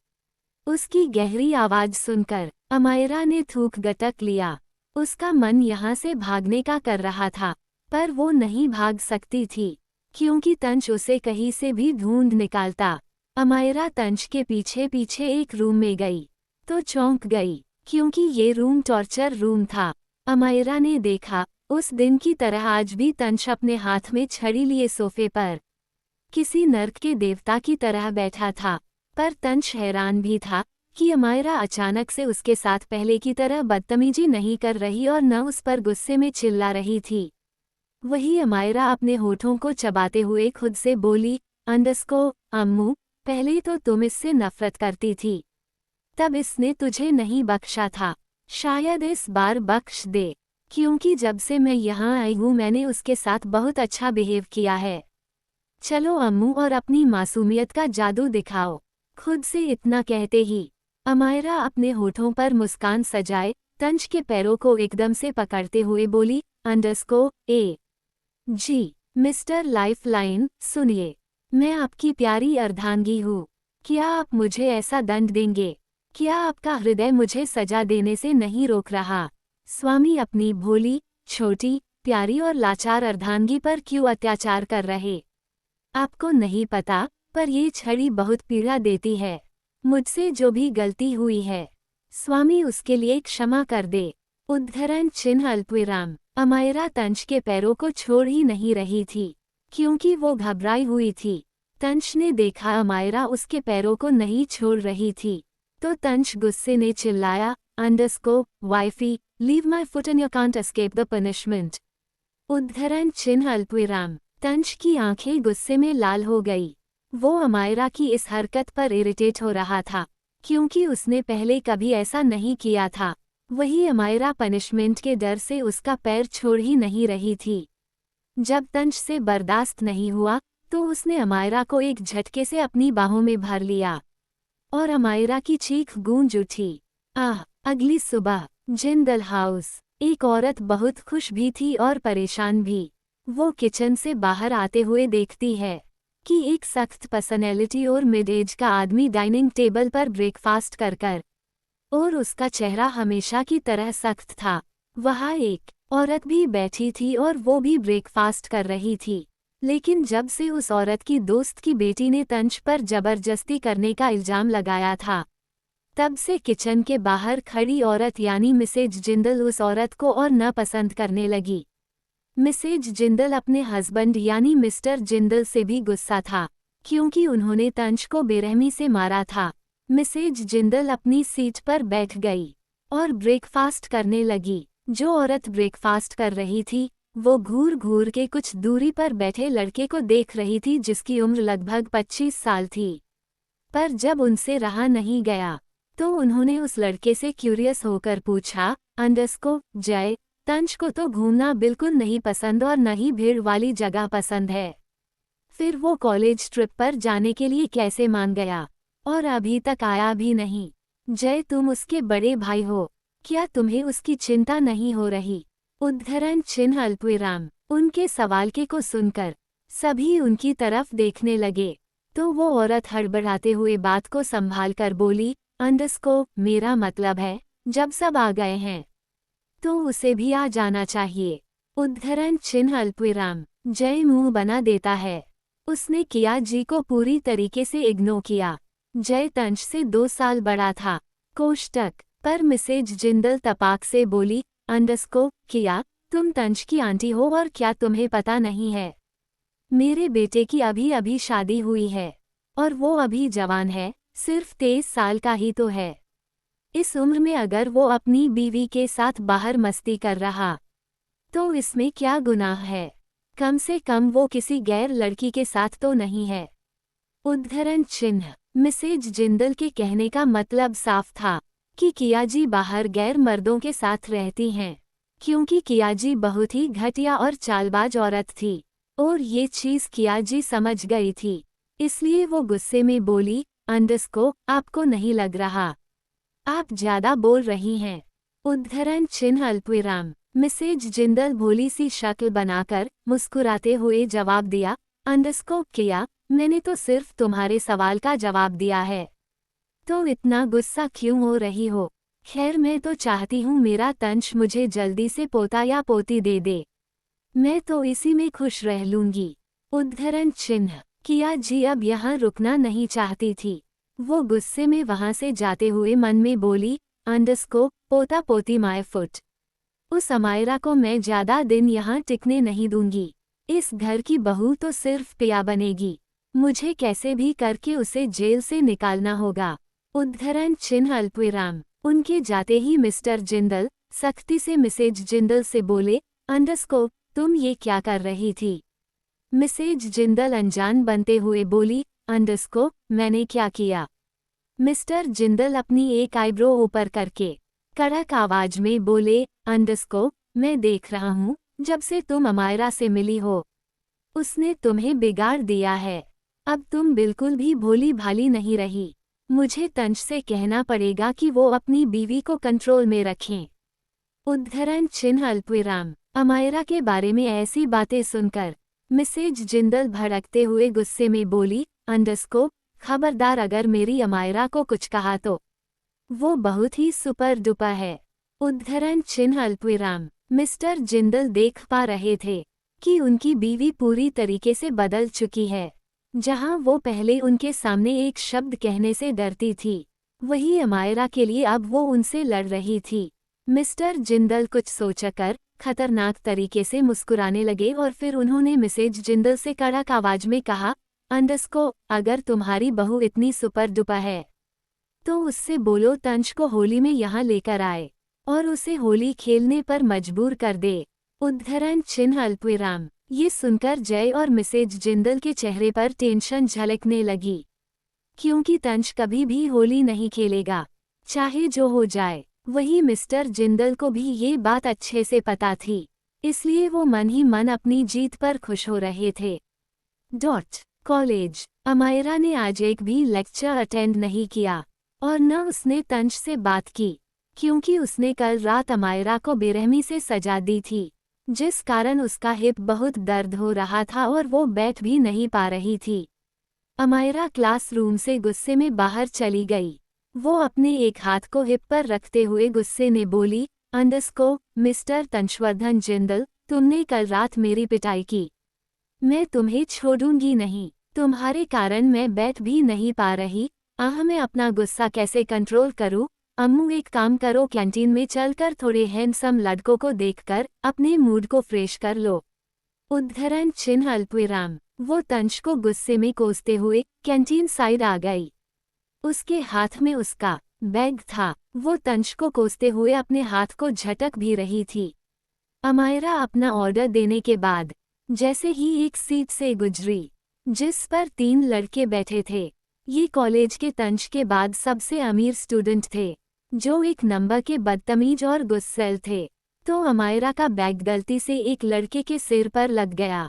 उसकी गहरी आवाज सुनकर अमायरा ने थूक गटक लिया। उसका मन यहाँ से भागने का कर रहा था, पर वो नहीं भाग सकती थी, क्योंकि तंश उसे कहीं से भी ढूंढ निकालता। अमायरा तंश के पीछे पीछे एक रूम में गई तो चौंक गई, क्योंकि ये रूम टॉर्चर रूम था। अमायरा ने देखा उस दिन की तरह आज भी तंश अपने हाथ में छड़ी लिए सोफे पर किसी नर्क के देवता की तरह बैठा था। पर तंश हैरान भी था कि अमायरा अचानक से उसके साथ पहले की तरह बदतमीजी नहीं कर रही और न उस पर गुस्से में चिल्ला रही थी। वही अमायरा अपने होठों को चबाते हुए खुद से बोली, अंडस्को, अम्मू, पहले तो तुम इससे नफरत करती थी, तब इसने तुझे नहीं बख्शा था, शायद इस बार बख्श दे, क्योंकि जब से मैं यहाँ आई हूँ मैंने उसके साथ बहुत अच्छा बिहेव किया है। चलो अम्मू और अपनी मासूमियत का जादू दिखाओ। खुद से इतना कहते ही अमायरा अपने होठों पर मुस्कान सजाए तंज के पैरों को एकदम से पकड़ते हुए बोली, _A जी मिस्टर लाइफलाइन, सुनिए, मैं आपकी प्यारी अर्धांगी हूँ। क्या आप मुझे ऐसा दंड देंगे? क्या आपका हृदय मुझे सजा देने से नहीं रोक रहा? स्वामी अपनी भोली, छोटी, प्यारी और लाचार अर्धांगी पर क्यों अत्याचार कर रहे? आपको नहीं पता, पर ये छड़ी बहुत पीड़ा देती है। मुझसे जो भी गलती हुई है, स्वामी उसके लिए क्षमा कर दे। उद्धरण चिन्ह अल्पविराम। अमायरा तंज के पैरों को छोड़ ही नहीं रही थी, क्योंकि वो घबराई हुई थी। तंज ने देखा अमायरा उसके पैरों को नहीं छोड़ रही थी, तो तंज गुस्से ने चिल्लाया, wifey, leave my foot and you can't escape the punishment. उद्धरण चिन्ह अल्पविराम। तंज की आंखें गुस्से में लाल हो गई। वो अमायरा की इस हरकत पर इरिटेट हो रहा था, क्योंकि उसने पहले कभी ऐसा नहीं किया था। वही अमायरा पनिशमेंट के डर से उसका पैर छोड़ ही नहीं रही थी। जब तंज से बर्दाश्त नहीं हुआ, तो उसने अमायरा को एक झटके से अपनी बाहों में भर लिया, और अमायरा की चीख गूंज उठी। अगली सुबह जिंदल हाउस। एक औरत बहुत खुश भी थी और परेशान भी। वो किचन से बाहर आते हुए देखती है कि एक सख्त पर्सनैलिटी और मिड एज का आदमी डाइनिंग टेबल पर ब्रेकफास्ट कर और उसका चेहरा हमेशा की तरह सख्त था। वहाँ एक औरत भी बैठी थी और वो भी ब्रेकफास्ट कर रही थी। लेकिन जब से उस औरत की दोस्त की बेटी ने तंज पर जबरदस्ती करने का इल्जाम लगाया था, तब से किचन के बाहर खड़ी औरत यानी मिसेज जिंदल उस औरत को और न पसंद करने लगी। मिसेज जिंदल अपने हस्बैंड यानी मिस्टर जिंदल से भी गुस्सा था, क्योंकि उन्होंने तंज को बेरहमी से मारा था। मिसेज जिंदल अपनी सीट पर बैठ गई और ब्रेकफास्ट करने लगी। जो औरत ब्रेकफास्ट कर रही थी, वो घूर घूर के कुछ दूरी पर बैठे लड़के को देख रही थी, जिसकी उम्र लगभग 25 साल थी। पर जब उनसे रहा नहीं गया, तो उन्होंने उस लड़के से क्यूरियस होकर पूछा, जय, तंज को तो घूमना बिल्कुल नहीं पसंद और न ही भीड़ वाली जगह पसंद है। फिर वो कॉलेज ट्रिप पर जाने के लिए कैसे मान गया और अभी तक आया भी नहीं? जय, तुम उसके बड़े भाई हो, क्या तुम्हें उसकी चिंता नहीं हो रही? उद्धरण चिन्ह अल्पविराम। उनके सवाल को सुनकर सभी उनकी तरफ देखने लगे, तो वो औरत हड़बड़ाते हुए बात को संभाल कर बोली, मेरा मतलब है, जब सब आ गए हैं तो उसे भी आ जाना चाहिए। उद्धरण चिन्ह अल्पविराम। जय मुंह बना देता है। उसने किया जी को पूरी तरीके से इग्नोर किया। जय तंज से 2 साल बड़ा था। कोष्टक पर मिसेज जिंदल तपाक से बोली, किया, तुम तंज की आंटी हो और क्या तुम्हें पता नहीं है? मेरे बेटे की अभी अभी शादी हुई है और वो अभी जवान है, सिर्फ 23 साल का ही तो है। इस उम्र में अगर वो अपनी बीवी के साथ बाहर मस्ती कर रहा, तो इसमें क्या गुनाह है? कम से कम वो किसी गैर लड़की के साथ तो नहीं है। उद्धरण चिन्ह। मिसेज जिंदल के कहने का मतलब साफ था कि कियाजी बाहर गैर मर्दों के साथ रहती हैं, क्योंकि कियाजी बहुत ही घटिया और चालबाज औरत थी, और ये चीज़ कियाजी समझ गई थी। इसलिए वो गुस्से में बोली, आपको नहीं लग रहा? आप ज्यादा बोल रही हैं। उद्धरण चिन्ह अल्पविराम। मिसेज जिंदल भोली सी शक्ल बनाकर मुस्कुराते हुए जवाब दिया, किया, मैंने तो सिर्फ तुम्हारे सवाल का जवाब दिया है, तो इतना गुस्सा क्यों हो रही हो? खैर, मैं तो चाहती हूँ मेरा तंज मुझे जल्दी से पोता या पोती दे दे। मैं तो इसी में खुश रह लूंगी। उद्धरण चिन्ह। किया जी अब यहाँ रुकना नहीं चाहती थी। वो गुस्से में वहां से जाते हुए मन में बोली, पोता पोती माय फुट। उस अमायरा को मैं ज्यादा दिन यहाँ टिकने नहीं दूंगी। इस घर की बहू तो सिर्फ पिया बनेगी। मुझे कैसे भी करके उसे जेल से निकालना होगा। उद्धरण चिन्ह अल्पविराम। उनके जाते ही मिस्टर जिंदल सख्ती से मिसेज जिंदल से बोले, तुम ये क्या कर रही थी? मिसेज जिंदल अनजान बनते हुए बोली, मैंने क्या किया? मिस्टर जिंदल अपनी एक आईब्रो ऊपर करके कड़क आवाज में बोले, मैं देख रहा हूँ जब से तुम अमायरा से मिली हो, उसने तुम्हें बिगाड़ दिया है। अब तुम बिल्कुल भी भोली भाली नहीं रही। मुझे तंश से कहना पड़ेगा कि वो अपनी बीवी को कंट्रोल में रखें। उद्धरण चिन्ह अल्पविराम। अमायरा के बारे में ऐसी बातें सुनकर मिसेज जिंदल भड़कते हुए गुस्से में बोली, अंडरस्कोप, खबरदार अगर मेरी अमायरा को कुछ कहा तो वो बहुत ही सुपर डुपर है। उद्धरण चिन्ह अल्पविराम। मिस्टर जिंदल देख पा रहे थे कि उनकी बीवी पूरी तरीके से बदल चुकी है। जहां वो पहले उनके सामने एक शब्द कहने से डरती थी, वही अमायरा के लिए अब वो उनसे लड़ रही थी। मिस्टर जिंदल कुछ सोचकर खतरनाक तरीके से मुस्कुराने लगे और फिर उन्होंने मिसेज जिंदल से कड़क आवाज में कहा, अंडरस्कोप, अगर तुम्हारी बहू इतनी सुपर डुपर है तो उससे बोलो तंश को होली में यहाँ लेकर आए और उसे होली खेलने पर मजबूर कर दे। उद्धरण चिन्ह अल्पविराम। ये सुनकर जय और मिसेज जिंदल के चेहरे पर टेंशन झलकने लगी, क्योंकि तंश कभी भी होली नहीं खेलेगा, चाहे जो हो जाए। वही मिस्टर जिंदल को भी ये बात अच्छे से पता थी, इसलिए वो मन ही मन अपनी जीत पर खुश हो रहे थे। कॉलेज। अमायरा ने आज एक भी लेक्चर अटेंड नहीं किया और न उसने तंश से बात की, क्योंकि उसने कल रात अमायरा को बेरहमी से सजा दी थी, जिस कारण उसका हिप बहुत दर्द हो रहा था और वो बैठ भी नहीं पा रही थी। अमायरा क्लासरूम से गुस्से में बाहर चली गई। वो अपने एक हाथ को हिप पर रखते हुए गुस्से में बोली, अंडरस्कोप, मिस्टर तंशवर्धन जिंदल, तुमने कल रात मेरी पिटाई की। मैं तुम्हें छोड़ूंगी नहीं। तुम्हारे कारण मैं बैठ भी नहीं पा रही। मैं अपना गुस्सा कैसे कंट्रोल करूं? अम्मू, एक काम करो, कैंटीन में चलकर थोड़े हैंडसम लड़कों को देखकर अपने मूड को फ्रेश कर लो। उद्धरण चिन्ह अल्पविराम। वो तंश को गुस्से में कोसते हुए कैंटीन साइड आ गई। उसके हाथ में उसका बैग था। वो तंश को कोसते हुए अपने हाथ को झटक भी रही थी। अमायरा अपना ऑर्डर देने के बाद जैसे ही एक सीट से गुजरी जिस पर 3 लड़के बैठे थे, ये कॉलेज के तंश के बाद सबसे अमीर स्टूडेंट थे, जो एक नंबर के बदतमीज और गुस्सैल थे। तो अमायरा का बैग गलती से एक लड़के के सिर पर लग गया।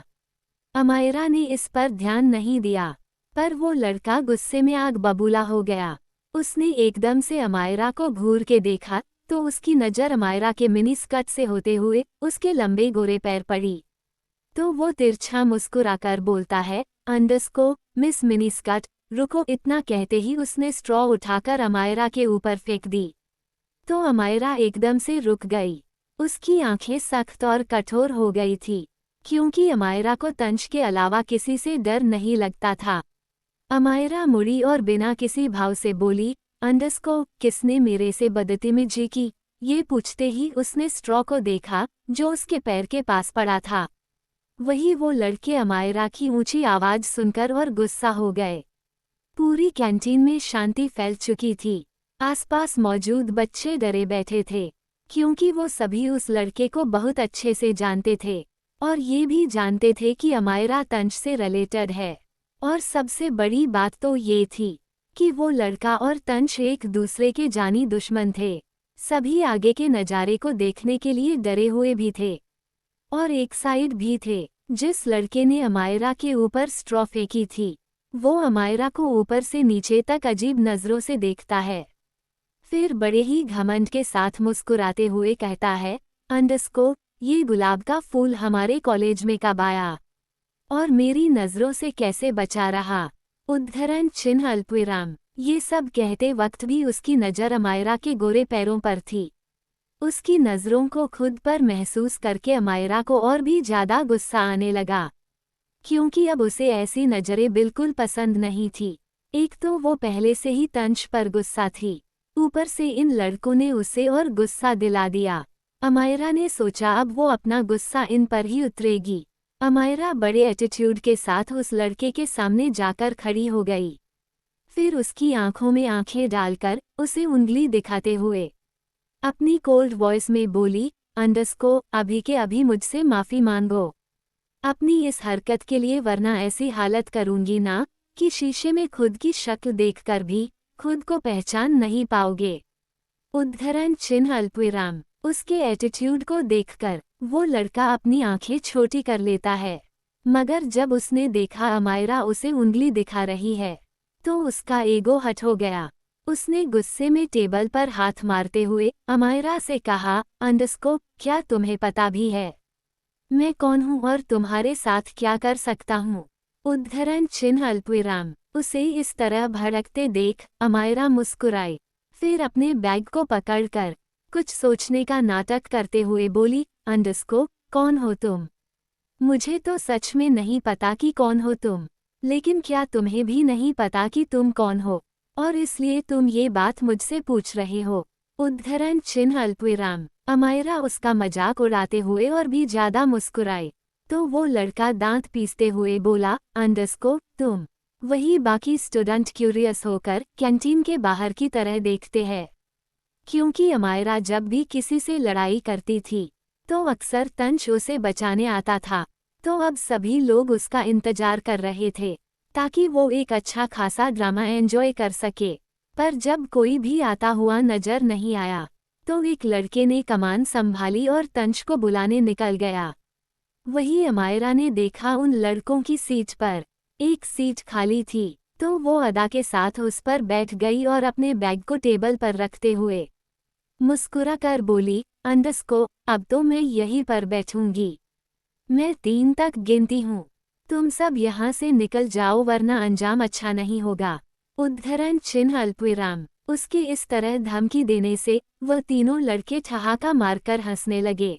अमायरा ने इस पर ध्यान नहीं दिया, पर वो लड़का गुस्से में आग बबूला हो गया। उसने एकदम से अमायरा को घूर के देखा तो उसकी नज़र अमायरा के मिनी स्कर्ट से होते हुए उसके लंबे गोरे पैर पड़ी। तो वो तिरछा मुस्कुराकर बोलता है, अंडरस्कोप, मिस मिनी स्कर्ट, रुको। इतना कहते ही उसने स्ट्रॉ उठाकर अमायरा के ऊपर फेंक दी। तो अमायरा एकदम से रुक गई। उसकी आंखें सख्त और कठोर हो गई थी, क्योंकि अमायरा को तंश के अलावा किसी से डर नहीं लगता था। अमायरा मुड़ी और बिना किसी भाव से बोली, अंडरस्कोप, किसने मेरे से बदतमीजी की? ये पूछते ही उसने स्ट्रॉ को देखा जो उसके पैर के पास पड़ा था। वही वो लड़के अमायरा की ऊंची आवाज सुनकर और गुस्सा हो गए। पूरी कैंटीन में शांति फैल चुकी थी। आसपास मौजूद बच्चे डरे बैठे थे, क्योंकि वो सभी उस लड़के को बहुत अच्छे से जानते थे और ये भी जानते थे कि अमायरा तंश से रिलेटेड है। और सबसे बड़ी बात तो ये थी कि वो लड़का और तंश एक दूसरे के जानी दुश्मन थे। सभी आगे के नज़ारे को देखने के लिए डरे हुए भी थे और एक साइड भी थे। जिस लड़के ने अमायरा के ऊपर स्ट्रॉ फेंकी थी, वो अमायरा को ऊपर से नीचे तक अजीब नज़रों से देखता है, फिर बड़े ही घमंड के साथ मुस्कुराते हुए कहता है, अंडरस्कोप, ये गुलाब का फूल हमारे कॉलेज में कब आया और मेरी नज़रों से कैसे बचा रहा? उद्धरण चिन्ह अल्पविराम। ये सब कहते वक्त भी उसकी नज़र अमायरा के गोरे पैरों पर थी। उसकी नज़रों को खुद पर महसूस करके अमायरा को और भी ज़्यादा गुस्सा आने लगा, क्योंकि अब उसे ऐसी नज़रें बिल्कुल पसंद नहीं थी। एक तो वो पहले से ही तंश पर गुस्सा थी, ऊपर से इन लड़कों ने उसे और गुस्सा दिला दिया। अमायरा ने सोचा अब वो अपना गुस्सा इन पर ही उतरेगी। अमायरा बड़े एटीट्यूड के साथ उस लड़के के सामने जाकर खड़ी हो गई। फिर उसकी आंखों में आंखें डालकर उसे उंगली दिखाते हुए अपनी कोल्ड वॉइस में बोली, अंडरस्कोप, अभी के अभी मुझसे माफ़ी मांगो अपनी इस हरकत के लिए, वरना ऐसी हालत करूंगी ना कि शीशे में खुद की शक्ल देखकर भी खुद को पहचान नहीं पाओगे। उद्धरण चिन्ह अल्पविराम। उसके एटीट्यूड को देखकर वो लड़का अपनी आंखें छोटी कर लेता है, मगर जब उसने देखा अमायरा उसे उंगली दिखा रही है तो उसका ईगो हट हो गया। उसने गुस्से में टेबल पर हाथ मारते हुए अमायरा से कहा, अंडरस्को, क्या तुम्हें पता भी है मैं कौन हूँ और तुम्हारे साथ क्या कर सकता हूँ? उद्धरण चिन्ह अल्पविराम। उसे इस तरह भड़कते देख अमायरा मुस्कुराई, फिर अपने बैग को पकड़कर कुछ सोचने का नाटक करते हुए बोली, अंडरस्को, कौन हो तुम? मुझे तो सच में नहीं पता कि कौन हो तुम, लेकिन क्या तुम्हें भी नहीं पता कि तुम कौन हो, और इसलिए तुम ये बात मुझसे पूछ रहे हो? उद्धरण चिन्ह अल्पविराम। अमायरा उसका मजाक उड़ाते हुए और भी ज्यादा मुस्कुराई, तो वो लड़का दांत पीसते हुए बोला, अंडरस्को, तुम? वही बाकी स्टूडेंट क्यूरियस होकर कैंटीन के बाहर की तरह देखते हैं, क्योंकि अमायरा जब भी किसी से लड़ाई करती थी तो अक्सर तंश उसे बचाने आता था। तो अब सभी लोग उसका इंतजार कर रहे थे ताकि वो एक अच्छा खासा ड्रामा एंजॉय कर सके। पर जब कोई भी आता हुआ नजर नहीं आया तो एक लड़के ने कमान संभाली और तंश को बुलाने निकल गया। वही अमायरा ने देखा उन लड़कों की सीट पर एक सीट खाली थी, तो वो अदा के साथ उस पर बैठ गई और अपने बैग को टेबल पर रखते हुए मुस्कुरा कर बोली, अंडरस्को, अब तो मैं यहीं पर बैठूंगी। मैं 3 तक गिनती हूँ। तुम सब यहाँ से निकल जाओ वरना अंजाम अच्छा नहीं होगा। उद्धरण चिन्ह अल्पविराम। उसके इस तरह धमकी देने से वह तीनों लड़के ठहाका मारकर हंसने लगे।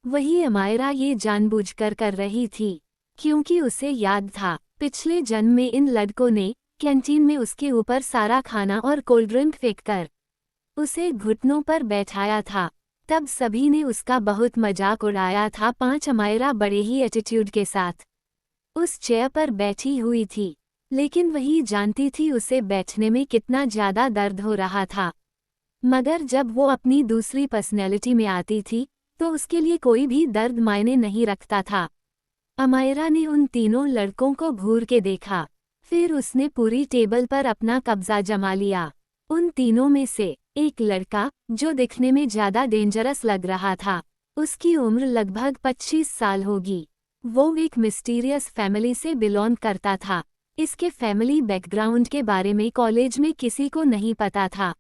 वही अमायरा ये जानबूझकर कर रही थी, क्योंकि उसे याद था पिछले जन्म में इन लड़कों ने कैंटीन में उसके ऊपर सारा खाना और कोल्ड ड्रिंक फेंककर उसे घुटनों पर बैठाया था। तब सभी ने उसका बहुत मजाक उड़ाया था। 5 अमायरा बड़े ही एटीट्यूड के साथ उस चेयर पर बैठी हुई थी, लेकिन वही जानती थी उसे बैठने में कितना ज्यादा दर्द हो रहा था। मगर जब वो अपनी दूसरी पर्सनैलिटी में आती थी तो उसके लिए कोई भी दर्द मायने नहीं रखता था। अमायरा ने उन तीनों लड़कों को घूर के देखा, फिर उसने पूरी टेबल पर अपना कब्जा जमा लिया। उन तीनों में से एक लड़का, जो दिखने में ज्यादा डेंजरस लग रहा था, उसकी उम्र लगभग 25 साल होगी। वो एक मिस्टीरियस फैमिली से बिलोंग करता था। इसके फैमिली बैकग्राउंड के बारे में कॉलेज में किसी को नहीं पता था,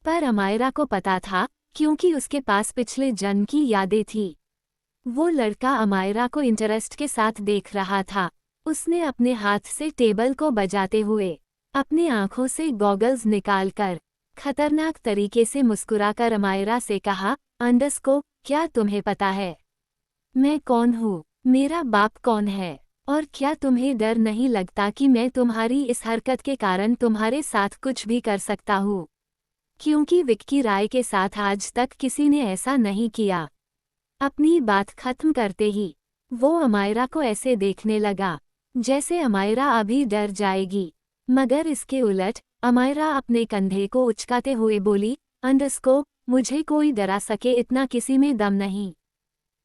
पर अमायरा को पता था, क्योंकि उसके पास पिछले जन्म की यादें थी। वो लड़का अमायरा को इंटरेस्ट के साथ देख रहा था। उसने अपने हाथ से टेबल को बजाते हुए अपनी आंखों से गॉगल्स निकालकर खतरनाक तरीके से मुस्कुराकर अमायरा से कहा, अंडरस्को, क्या तुम्हें पता है मैं कौन हूँ? मेरा बाप कौन है? और क्या तुम्हें डर नहीं लगता कि मैं तुम्हारी इस हरकत के कारण तुम्हारे साथ कुछ भी कर सकता हूँ? क्योंकि विक्की राय के साथ आज तक किसी ने ऐसा नहीं किया। अपनी बात खत्म करते ही वो अमायरा को ऐसे देखने लगा जैसे अमायरा अभी डर जाएगी, मगर इसके उलट अमायरा अपने कंधे को उचकाते हुए बोली, अंडरस्को, मुझे कोई डरा सके इतना किसी में दम नहीं,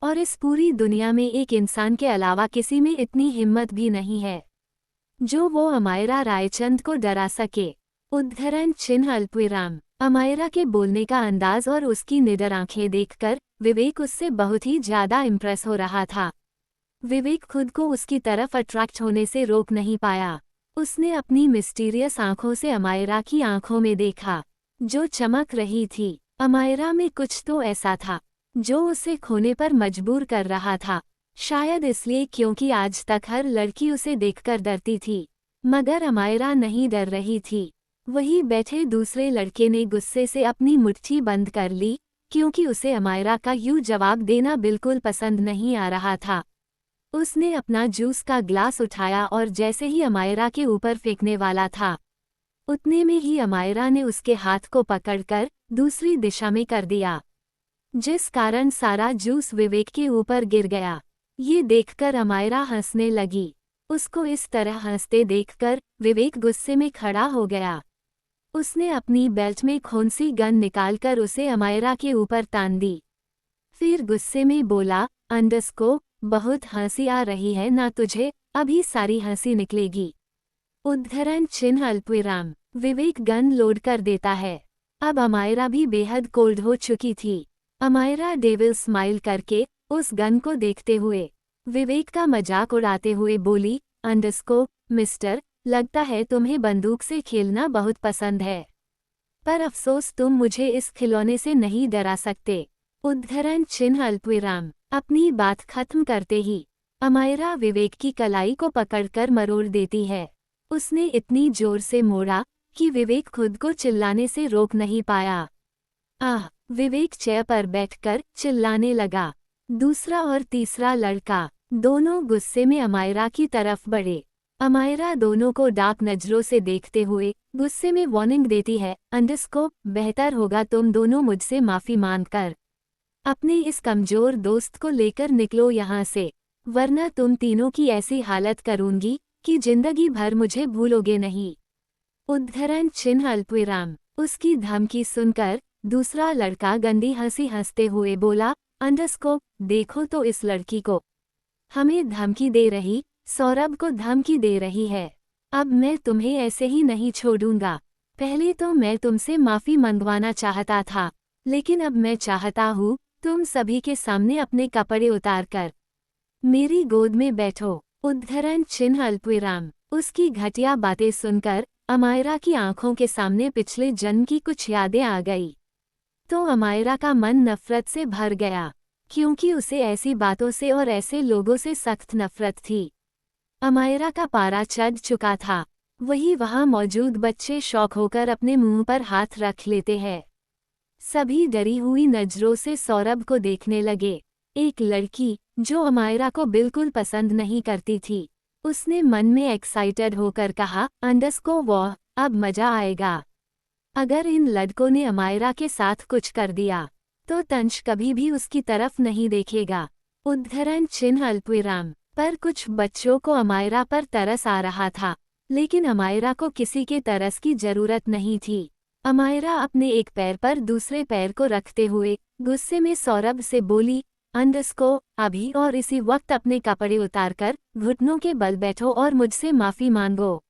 और इस पूरी दुनिया में एक इंसान के अलावा किसी में इतनी हिम्मत भी नहीं है जो वो अमायरा रायचंद को डरा सके। उद्धरण चिन्ह अल्पविराम। अमायरा के बोलने का अंदाज और उसकी निडर आंखें देखकर विवेक उससे बहुत ही ज्यादा इम्प्रेस हो रहा था। विवेक खुद को उसकी तरफ अट्रैक्ट होने से रोक नहीं पाया। उसने अपनी मिस्टीरियस आंखों से अमायरा की आंखों में देखा, जो चमक रही थी। अमायरा में कुछ तो ऐसा था जो उसे खोने पर मजबूर कर रहा था। शायद इसलिए क्योंकि आज तक हर लड़की उसे देखकर डरती थी, मगर अमायरा नहीं डर रही थी। वहीं बैठे दूसरे लड़के ने गुस्से से अपनी मुट्ठी बंद कर ली, क्योंकि उसे अमायरा का यूं जवाब देना बिल्कुल पसंद नहीं आ रहा था। उसने अपना जूस का ग्लास उठाया और जैसे ही अमायरा के ऊपर फेंकने वाला था, उतने में ही अमायरा ने उसके हाथ को पकड़कर दूसरी दिशा में कर दिया, जिस कारण सारा जूस विवेक के ऊपर गिर गया। ये देखकर अमायरा हंसने लगी। उसको इस तरह हंसते देखकर विवेक गुस्से में खड़ा हो गया। उसने अपनी बेल्ट में खोंसी गन निकालकर उसे अमायरा के ऊपर तान दी। फिर गुस्से में बोला, अंडरस्को, बहुत हंसी आ रही है ना तुझे? अभी सारी हंसी निकलेगी। उद्धरण चिन्ह अल्पविराम। विवेक गन लोड कर देता है। अब अमायरा भी बेहद कोल्ड हो चुकी थी। अमायरा डेविल स्माइल करके उस गन को देखते हुए विवेक का मजाक उड़ाते हुए बोली, अंडरस्को, मिस्टर, लगता है तुम्हें बंदूक से खेलना बहुत पसंद है, पर अफसोस तुम मुझे इस खिलौने से नहीं डरा सकते। उद्धरण चिन्ह अल्पविराम। अपनी बात खत्म करते ही अमायरा विवेक की कलाई को पकड़कर मरोड़ देती है। उसने इतनी जोर से मोड़ा कि विवेक खुद को चिल्लाने से रोक नहीं पाया। आह! विवेक चेयर पर बैठकर चिल्लाने लगा। दूसरा और तीसरा लड़का दोनों गुस्से में अमायरा की तरफ बढ़े। अमायरा दोनों को डार्क नजरों से देखते हुए गुस्से में वार्निंग देती है, अंडरस्को, बेहतर होगा तुम दोनों मुझसे माफी मांगकर अपने इस कमजोर दोस्त को लेकर निकलो यहाँ से, वरना तुम तीनों की ऐसी हालत करूंगी कि जिंदगी भर मुझे भूलोगे नहीं। उद्धरण चिन्ह अल्पविराम। उसकी धमकी सुनकर दूसरा लड़का गंदी हंसी हंसते हुए बोला, अंडरस्को, देखो तो इस लड़की को, हमें धमकी दे रही, सौरभ को धमकी दे रही है। अब मैं तुम्हें ऐसे ही नहीं छोड़ूंगा। पहले तो मैं तुमसे माफी मंगवाना चाहता था, लेकिन अब मैं चाहता हूँ तुम सभी के सामने अपने कपड़े उतारकर मेरी गोद में बैठो। उद्धरण चिन्ह अल्पविराम। उसकी घटिया बातें सुनकर अमायरा की आंखों के सामने पिछले जन्म की कुछ यादें आ गई। तो अमायरा का मन नफरत से भर गया, क्योंकि उसे ऐसी बातों से और ऐसे लोगों से सख्त नफरत थी। अमायरा का पारा चढ़ चुका था। वही वहां मौजूद बच्चे शौक होकर अपने मुंह पर हाथ रख लेते हैं। सभी डरी हुई नजरों से सौरभ को देखने लगे। एक लड़की जो अमायरा को बिल्कुल पसंद नहीं करती थी, उसने मन में एक्साइटेड होकर कहा, अंडरस्को, वाह, अब मजा आएगा। अगर इन लड़कों ने अमायरा के साथ कुछ कर दिया तो तंश कभी भी उसकी तरफ नहीं देखेगा। उद्धरण चिन्ह अल्पविराम। पर कुछ बच्चों को अमायरा पर तरस आ रहा था, लेकिन अमायरा को किसी के तरस की जरूरत नहीं थी। अमायरा अपने एक पैर पर दूसरे पैर को रखते हुए गुस्से में सौरभ से बोली, अंडरस्को, अभी और इसी वक्त अपने कपड़े उतारकर घुटनों के बल बैठो और मुझसे माफी मांगो।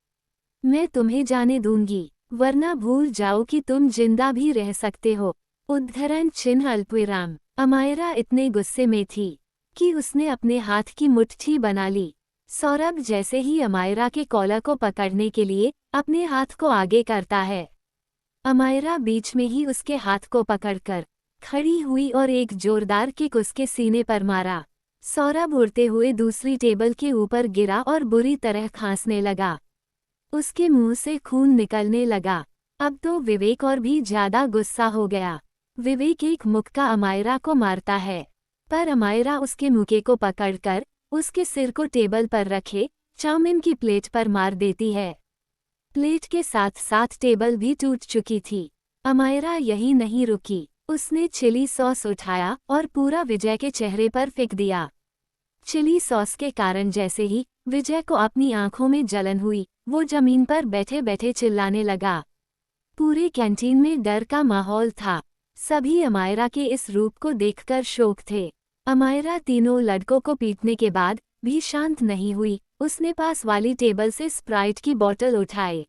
मैं तुम्हें जाने दूंगी, वरना भूल जाओ कि तुम जिंदा भी रह सकते हो। उद्धरण चिन्ह अल्पविराम। अमायरा इतने गुस्से में थी कि उसने अपने हाथ की मुट्ठी बना ली। सौरभ जैसे ही अमायरा के कॉलर को पकड़ने के लिए अपने हाथ को आगे करता है, अमायरा बीच में ही उसके हाथ को पकड़कर खड़ी हुई और एक जोरदार किक उसके सीने पर मारा। सौरभ उड़ते हुए दूसरी टेबल के ऊपर गिरा और बुरी तरह खांसने लगा। उसके मुंह से खून निकलने लगा। अब तो विवेक और भी ज्यादा गुस्सा हो गया। विवेक एक मुक्का अमायरा को मारता है, पर अमायरा उसके मुक्के को पकड़कर उसके सिर को टेबल पर रखे चाउमीन की प्लेट पर मार देती है। प्लेट के साथ साथ टेबल भी टूट चुकी थी। अमायरा यही नहीं रुकी, उसने चिली सॉस उठाया और पूरा विजय के चेहरे पर फेंक दिया। चिली सॉस के कारण जैसे ही विजय को अपनी आंखों में जलन हुई, वो जमीन पर बैठे बैठे चिल्लाने लगा। पूरे कैंटीन में डर का माहौल था। सभी अमायरा के इस रूप को देखकर शोक थे। अमायरा तीनों लड़कों को पीटने के बाद भी शांत नहीं हुई। उसने पास वाली टेबल से स्प्राइट की बोतल उठाई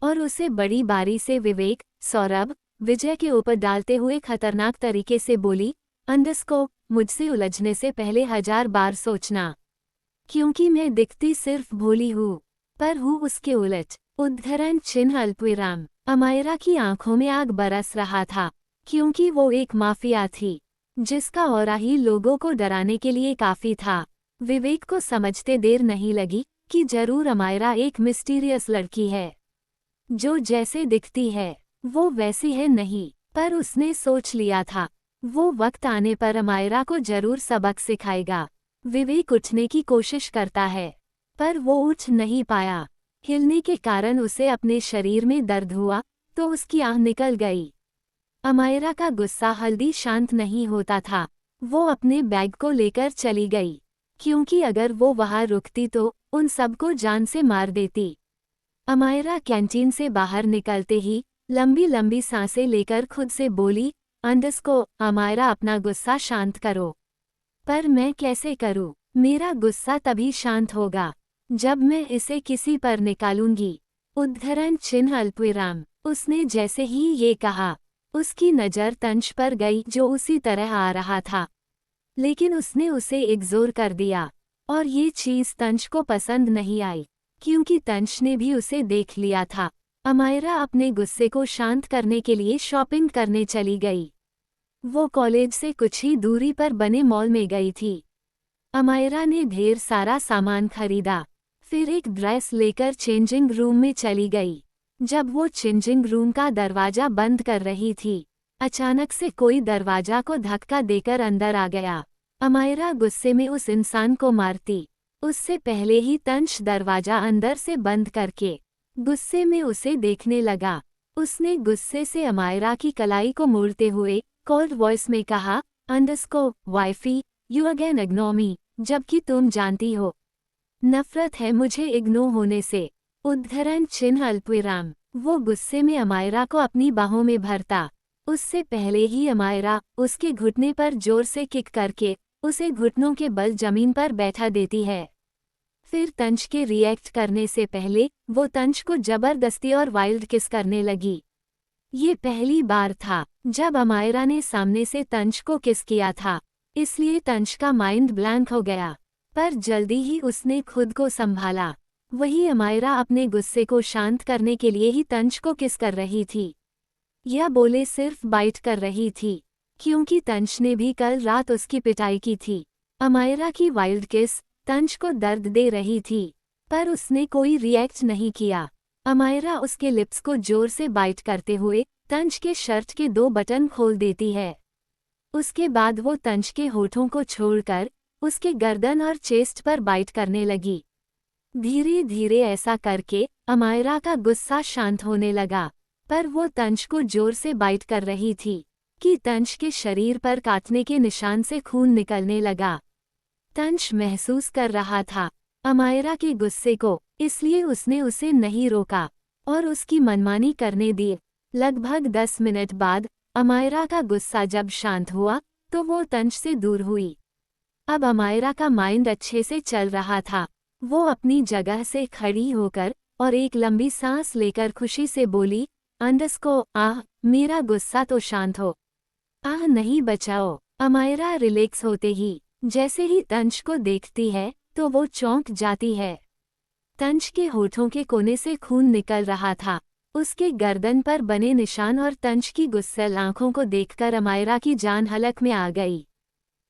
और उसे बड़ी बारी से विवेक, सौरभ, विजय के ऊपर डालते हुए खतरनाक तरीके से बोली, अंडरस्को, मुझसे उलझने से पहले 1000 बार सोचना, क्योंकि मैं दिखती सिर्फ भोली हूँ, पर हूँ उसके उलट। उद्धरण चिन्ह अल्पविराम। अमायरा की आंखों में आग बरस रहा था, क्योंकि वो एक माफिया थी जिसका ऑरा ही लोगों को डराने के लिए काफी था। विवेक को समझते देर नहीं लगी कि जरूर अमायरा एक मिस्टीरियस लड़की है, जो जैसे दिखती है वो वैसी है नहीं, पर उसने सोच लिया था वो वक्त आने पर अमायरा को जरूर सबक सिखाएगा। विवेक उठने की कोशिश करता है, पर वो उठ नहीं पाया। हिलने के कारण उसे अपने शरीर में दर्द हुआ तो उसकी आह निकल गई। अमायरा का गुस्सा हल्दी शांत नहीं होता था। वो अपने बैग को लेकर चली गई, क्योंकि अगर वो वहां रुकती तो उन सबको जान से मार देती। अमायरा कैंटीन से बाहर निकलते ही लंबी लंबी सांसें लेकर खुद से बोली, अंडरस्को, अमायरा, अपना गुस्सा शांत करो। पर मैं कैसे करूं? मेरा गुस्सा तभी शांत होगा जब मैं इसे किसी पर निकालूंगी। उद्धरण चिन्ह अल्पविराम। उसने जैसे ही ये कहा, उसकी नज़र तंश पर गई जो उसी तरह आ रहा था, लेकिन उसने उसे इग्नोर कर दिया और ये चीज़ तंश को पसंद नहीं आई, क्योंकि तंश ने भी उसे देख लिया था। अमायरा अपने गुस्से को शांत करने के लिए शॉपिंग करने चली गई। वो कॉलेज से कुछ ही दूरी पर बने मॉल में गई थी। अमायरा ने ढेर सारा सामान खरीदा, फिर एक ड्रेस लेकर चेंजिंग रूम में चली गई। जब वो चेंजिंग रूम का दरवाजा बंद कर रही थी, अचानक से कोई दरवाजा को धक्का देकर अंदर आ गया। अमायरा गुस्से में उस इंसान को मारती, उससे पहले ही तंश दरवाजा अंदर से बंद करके गुस्से में उसे देखने लगा। उसने गुस्से से अमायरा की कलाई को मोड़ते हुए कोल्ड वॉइस में कहा, अंडरस्को wifey, you again ignore me, जबकि तुम जानती हो नफरत है मुझे इग्नोर होने से। उद्धरण चिन्ह अल्पविराम। वो गुस्से में अमायरा को अपनी बाहों में भरता, उससे पहले ही अमायरा उसके घुटने पर जोर से किक करके उसे घुटनों के बल जमीन पर बैठा देती है। फिर तंश के रिएक्ट करने से पहले वो तंश को जबरदस्ती और वाइल्ड किस करने लगी। ये पहली बार था जब अमायरा ने सामने से तंश को किस किया था, इसलिए तंश का माइंड ब्लैंक हो गया, पर जल्दी ही उसने खुद को संभाला। वही अमायरा अपने गुस्से को शांत करने के लिए ही तंश को किस कर रही थी, या बोले सिर्फ बाइट कर रही थी, क्योंकि तंश ने भी कल रात उसकी पिटाई की थी। अमायरा की वाइल्ड किस तंश को दर्द दे रही थी, पर उसने कोई रिएक्ट नहीं किया। अमायरा उसके लिप्स को जोर से बाइट करते हुए तंश के शर्ट के 2 बटन खोल देती है। उसके बाद वो तंश के होठों को छोड़कर उसके गर्दन और चेस्ट पर बाइट करने लगी। धीरे धीरे ऐसा करके अमायरा का गुस्सा शांत होने लगा, पर वो तंश को जोर से बाइट कर रही थी कि तंश के शरीर पर काटने के निशान से खून निकलने लगा। तंश महसूस कर रहा था अमायरा के गुस्से को, इसलिए उसने उसे नहीं रोका और उसकी मनमानी करने दी। लगभग 10 मिनट बाद अमायरा का गुस्सा जब शांत हुआ तो वो तंश से दूर हुई। अब अमायरा का माइंड अच्छे से चल रहा था। वो अपनी जगह से खड़ी होकर और एक लंबी सांस लेकर खुशी से बोली, अंडरस्को आह, मेरा गुस्सा तो शांत हो। आह नहीं बचाओ। अमायरा रिलैक्स होते ही जैसे ही तंश को देखती है तो वो चौंक जाती है। तंश के होठों के कोने से खून निकल रहा था, उसके गर्दन पर बने निशान और तंश की गुस्सैल आंखों को देखकर अमायरा की जान हलक में आ गई।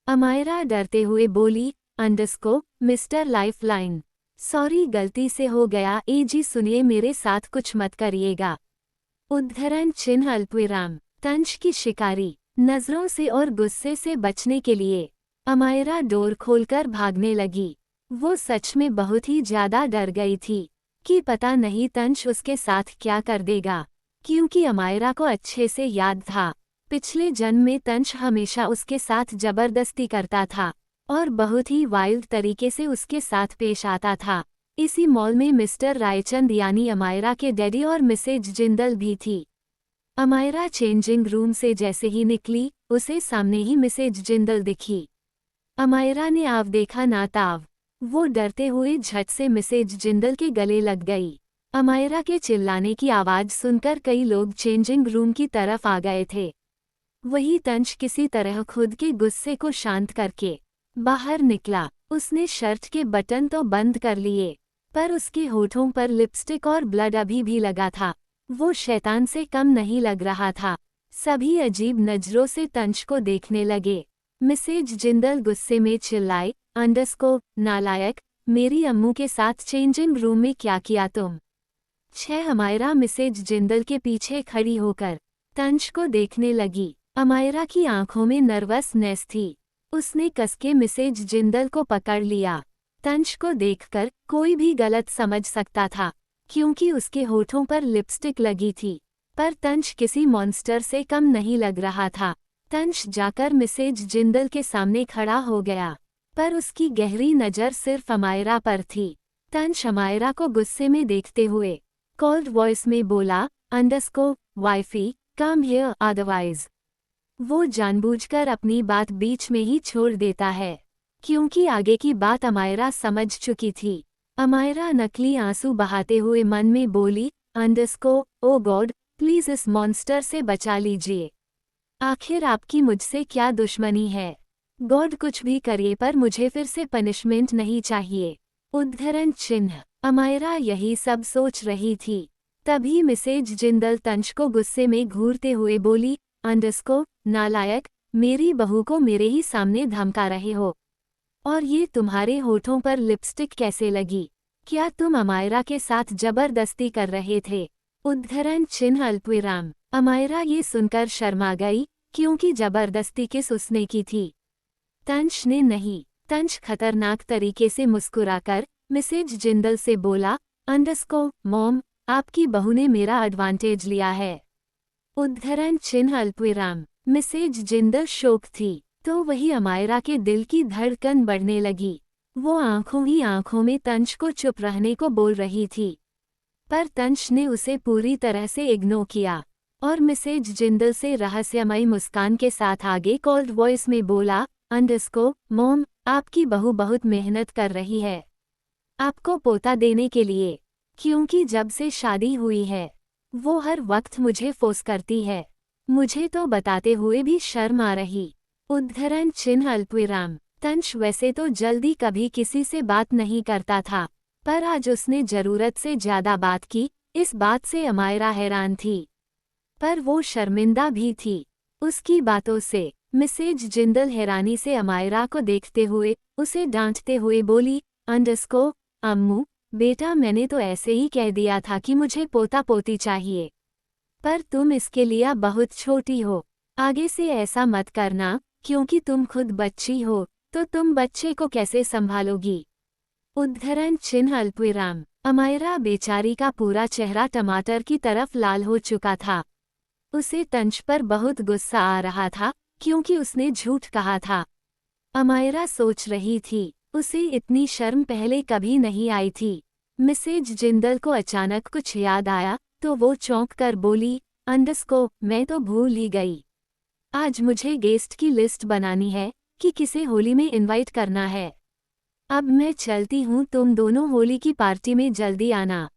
अमायरा डरते हुए बोली, अंडरस्को मिस्टर लाइफलाइन, सॉरी गलती से हो गया। जी सुनिए, मेरे साथ कुछ मत करिएगा। उद्धरण चिन्ह अल्पविराम। तंश की शिकारी नजरों से और गुस्से से बचने के लिए अमायरा डोर खोलकर भागने लगी। वो सच में बहुत ही ज्यादा डर गई थी कि पता नहीं तंश उसके साथ क्या कर देगा, क्योंकि अमायरा को अच्छे से याद था पिछले जन्म में तंश हमेशा उसके साथ जबरदस्ती करता था और बहुत ही वाइल्ड तरीके से उसके साथ पेश आता था। इसी मॉल में मिस्टर रायचंद यानी अमायरा के डैडी और मिसेज जिंदल भी थी। अमायरा चेंजिंग रूम से जैसे ही निकली उसे सामने ही मिसेज जिंदल दिखी। अमायरा ने आव देखा ना ताव, वो डरते हुए झट से मिसेज जिंदल के गले लग गई। अमायरा के चिल्लाने की आवाज सुनकर कई लोग चेंजिंग रूम की तरफ आ गए थे। वही तंश किसी तरह खुद के गुस्से को शांत करके बाहर निकला। उसने शर्ट के बटन तो बंद कर लिए, पर उसके होठों पर लिपस्टिक और ब्लड अभी भी लगा था। वो शैतान से कम नहीं लग रहा था। सभी अजीब नजरों से तंश को देखने लगे। मिसेज जिंदल गुस्से में चिल्लाए, अंडरस्को नालायक, मेरी अम्मू के साथ चेंजिंग रूम में क्या किया तुम? 6 अमायरा मिसेज जिंदल के पीछे खड़ी होकर तंश को देखने लगी। अमायरा की आंखों में नर्वसनेस थी। उसने कसके मिसेज जिंदल को पकड़ लिया। तंश को देखकर कोई भी गलत समझ सकता था, क्योंकि उसके होठों पर लिपस्टिक लगी थी, पर तंश किसी मॉन्स्टर से कम नहीं लग रहा था। तंश जाकर मिसेज जिंदल के सामने खड़ा हो गया, पर उसकी गहरी नज़र सिर्फ अमायरा पर थी। तंश अमायरा को गुस्से में देखते हुए कोल्ड वॉइस में बोला, अंडरस्को वाइफी, कम हियर अदरवाइज। वो जानबूझकर अपनी बात बीच में ही छोड़ देता है, क्योंकि आगे की बात अमायरा समझ चुकी थी। अमायरा नकली आंसू बहाते हुए मन में बोली, अंडरस्को, ओ गॉड, प्लीज इस मॉन्स्टर से बचा लीजिए। आखिर आपकी मुझसे क्या दुश्मनी है? गॉड कुछ भी करिए, पर मुझे फिर से पनिशमेंट नहीं चाहिए। उद्धरण चिन्ह अमायरा यही सब सोच रही थी। तभी मिसेज जिंदल तंश को गुस्से में घूरते हुए बोली, अंडरस्को, नालायक, मेरी बहू को मेरे ही सामने धमका रहे हो। और ये तुम्हारे होठों पर लिपस्टिक कैसे लगी? क्या तुम अमायरा के साथ जबरदस्ती कर रहे थे? उद्धरण चिन्ह अल्पविराम। अमायरा ये सुनकर शर्मा गई, क्योंकि जबरदस्ती किस उसने की थी? तंश ने नहीं। तंश खतरनाक तरीके से मुस्कुराकर मिसेज जिंदल से बोला, अंडरस्को, मॉम, आपकी बहू ने मेरा एडवांटेज लिया है। उद्धरण चिन्ह अल्पविराम। मिसेज जिंदल शोक थी, तो वही अमायरा के दिल की धड़कन बढ़ने लगी। वो आंखों ही आंखों में तंश को चुप रहने को बोल रही थी, पर तंश ने उसे पूरी तरह से इग्नोर किया और मिसेज जिंदल से रहस्यमयी मुस्कान के साथ आगे कोल्ड वॉइस में बोला, अंडरस्को, मॉम, आपकी बहू बहुत मेहनत कर रही है आपको पोता देने के लिए, क्योंकि जब से शादी हुई है वो हर वक्त मुझे फोर्स करती है। मुझे तो बताते हुए भी शर्म आ रही। उद्धरण चिन्ह अल्पविराम। तंश वैसे तो जल्दी कभी किसी से बात नहीं करता था, पर आज उसने जरूरत से ज्यादा बात की। इस बात से अमायरा हैरान थी, पर वो शर्मिंदा भी थी उसकी बातों से। मिसेज जिंदल हैरानी से अमायरा को देखते हुए उसे डांटते हुए बोली, अंडरस्को, अम्मू, बेटा, मैंने तो ऐसे ही कह दिया था कि मुझे पोता पोती चाहिए, पर तुम इसके लिए बहुत छोटी हो। आगे से ऐसा मत करना, क्योंकि तुम खुद बच्ची हो, तो तुम बच्चे को कैसे संभालोगी? उद्धरण चिन्ह अल्पविराम। अमायरा बेचारी का पूरा चेहरा टमाटर की तरफ लाल हो चुका था। उसे तंश पर बहुत गुस्सा आ रहा था, क्योंकि उसने झूठ कहा था। अमायरा सोच रही थी, उसे इतनी शर्म पहले कभी नहीं आई थी। मिसेज जिंदल को अचानक कुछ याद आया, तो वो चौंक कर बोली, अंडरस्को, मैं तो भूल ही गई। आज मुझे गेस्ट की लिस्ट बनानी है कि किसे होली में इनवाइट करना है। अब मैं चलती हूँ, तुम दोनों होली की पार्टी में जल्दी आना।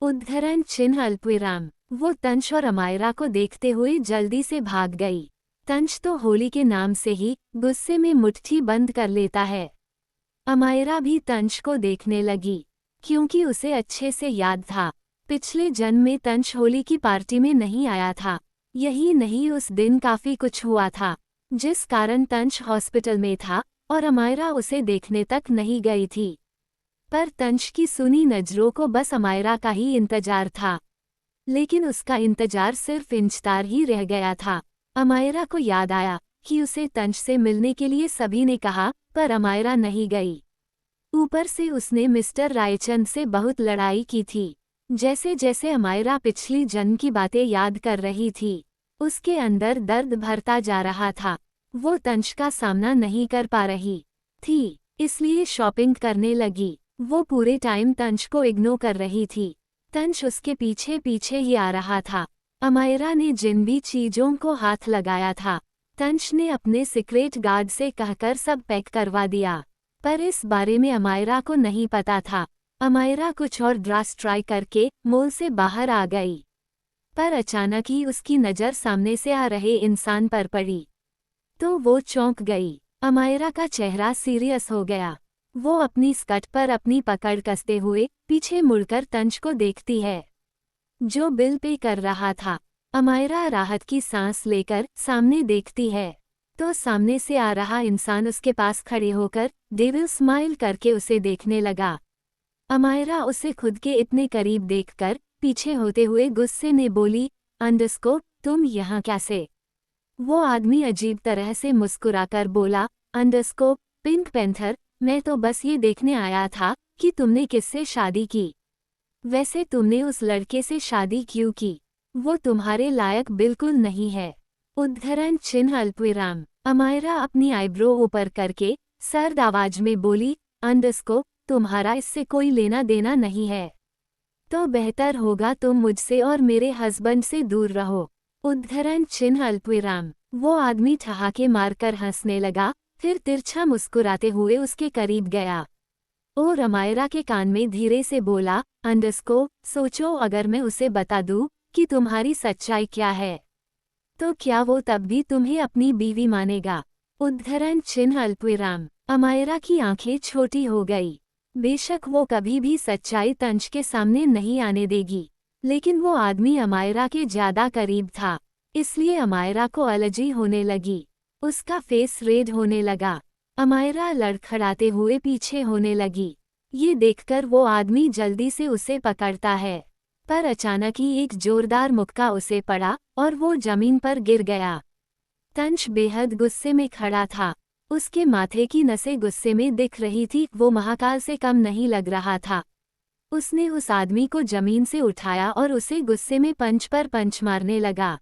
उद्धरण चिन्ह अल्पविराम। वो तंश और अमायरा को देखते हुए जल्दी से भाग गई। तंश तो होली के नाम से ही गुस्से में मुट्ठी बंद कर लेता है। अमायरा भी तंश को देखने लगी, क्योंकि उसे अच्छे से याद था, पिछले जन्म में तंश होली की पार्टी में नहीं आया था। यही नहीं, उस दिन काफी कुछ हुआ था, जिस कारण तंश हॉस्पिटल में था और अमायरा उसे देखने तक नहीं गई थी। पर तंश की सुनी नजरों को बस अमायरा का ही इंतजार था, लेकिन उसका इंतजार सिर्फ इंतजार ही रह गया था। अमायरा को याद आया कि उसे तंश से मिलने के लिए सभी ने कहा, पर अमायरा नहीं गई। ऊपर से उसने मिस्टर रायचंद से बहुत लड़ाई की थी। जैसे जैसे अमायरा पिछली जन्म की बातें याद कर रही थी, उसके अंदर दर्द भरता जा रहा था। वो तंश का सामना नहीं कर पा रही थी, इसलिए शॉपिंग करने लगी। वो पूरे टाइम तंश को इग्नोर कर रही थी। तंश उसके पीछे पीछे ही आ रहा था। अमायरा ने जिन भी चीजों को हाथ लगाया था, तंश ने अपने सीक्रेट गार्ड से कहकर सब पैक करवा दिया, पर इस बारे में अमायरा को नहीं पता था। अमायरा कुछ और ड्रेस ट्राई करके मॉल से बाहर आ गई, पर अचानक ही उसकी नज़र सामने से आ रहे इंसान पर पड़ी, तो वो चौंक गई। अमायरा का चेहरा सीरियस हो गया। वो अपनी स्कर्ट पर अपनी पकड़ कसते हुए पीछे मुड़कर तंश को देखती है, जो बिल पे कर रहा था। अमायरा राहत की सांस लेकर सामने देखती है, तो सामने से आ रहा इंसान उसके पास खड़े होकर डेविल स्माइल करके उसे देखने लगा। अमायरा उसे खुद के इतने करीब देखकर पीछे होते हुए गुस्से में बोली, अंडरस्को, तुम यहाँ कैसे? वो आदमी अजीब तरह से मुस्कुराकर बोला, अंडरस्को, पिंक पैंथर, मैं तो बस ये देखने आया था कि तुमने किससे शादी की। वैसे तुमने उस लड़के से शादी क्यों की? वो तुम्हारे लायक बिल्कुल नहीं है। उद्धरण चिन्ह अल्पविराम। अमायरा अपनी आईब्रो ऊपर करके सर्द आवाज में बोली, अंडरस्को, तुम्हारा इससे कोई लेना देना नहीं है, तो बेहतर होगा तुम मुझसे और मेरे हस्बैंड से दूर रहो। उद्धरण चिन्ह अल्पविराम। वो आदमी ठहाके मारकर हंसने लगा, फिर तिरछा मुस्कुराते हुए उसके करीब गया और अमायरा के कान में धीरे से बोला, अंडरस्को, सोचो अगर मैं उसे बता दूं कि तुम्हारी सच्चाई क्या है, तो क्या वो तब भी तुम्हें अपनी बीवी मानेगा? उद्धरण चिन्ह अल्पविराम। अमायरा की आंखें छोटी हो गई। बेशक वो कभी भी सच्चाई तंज के सामने नहीं आने देगी, लेकिन वो आदमी अमायरा के ज्यादा करीब था, इसलिए अमायरा को एलर्जी होने लगी। उसका फेस रेड होने लगा। अमायरा लड़खड़ाते हुए पीछे होने लगी। ये देखकर वो आदमी जल्दी से उसे पकड़ता है, पर अचानक ही एक जोरदार मुक्का उसे पड़ा और वो जमीन पर गिर गया। तंज बेहद गुस्से में खड़ा था। उसके माथे की नसें गुस्से में दिख रही थी। वो महाकाल से कम नहीं लग रहा था। उसने उस आदमी को जमीन से उठाया और उसे गुस्से में पंच पर पंच मारने लगा।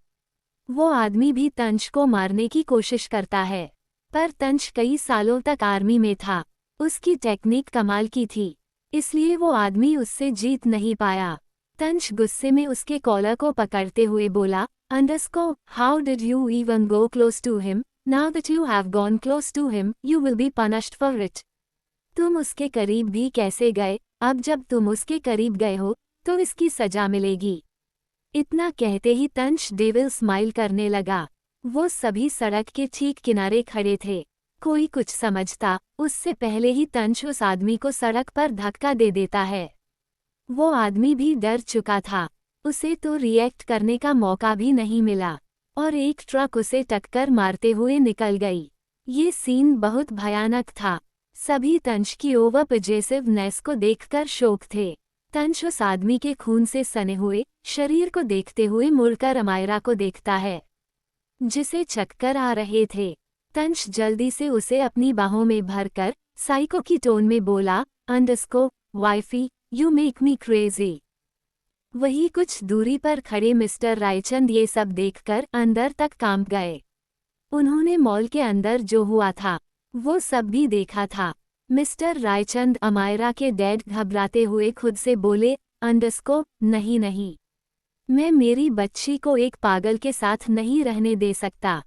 वो आदमी भी तंज को मारने की कोशिश करता है, पर तंज कई सालों तक आर्मी में था। उसकी टेक्निक कमाल की थी, इसलिए वो आदमी उससे जीत नहीं पाया। तंज गुस्से में उसके कॉलर को पकड़ते हुए बोला, अंडरस्को, how did you even go close to him? Now that you have gone close to him, you will be punished for it. तुम उसके करीब भी कैसे गए? अब जब तुम उसके करीब गए हो तो इसकी सजा मिलेगी। इतना कहते ही तंज डेविल स्माइल करने लगा। वो सभी सड़क के ठीक किनारे खड़े थे। कोई कुछ समझता उससे पहले ही तंज उस आदमी को सड़क पर धक्का दे देता है। वो आदमी भी डर चुका था। उसे तो रिएक्ट करने का मौका भी नहीं मिला और एक ट्रक उसे टक्कर मारते हुए निकल गई। ये सीन बहुत भयानक था। सभी तंज की ओवर पॉजिटिवनेस को देखकर शौक थे। तंज उस आदमी के खून से सने हुए शरीर को देखते हुए मुड़कर अमायरा को देखता है, जिसे चक्कर आ रहे थे। तंज जल्दी से उसे अपनी बाहों में भरकर साइको की टोन में बोला, अंडरस्को wifey, you make me crazy. वही कुछ दूरी पर खड़े मिस्टर रायचंद ये सब देखकर अंदर तक कांप गए। उन्होंने मॉल के अंदर जो हुआ था वो सब भी देखा था। मिस्टर रायचंद अमायरा के डैड घबराते हुए खुद से बोले, अंडरस्को, नहीं नहीं, मैं मेरी बच्ची को एक पागल के साथ नहीं रहने दे सकता।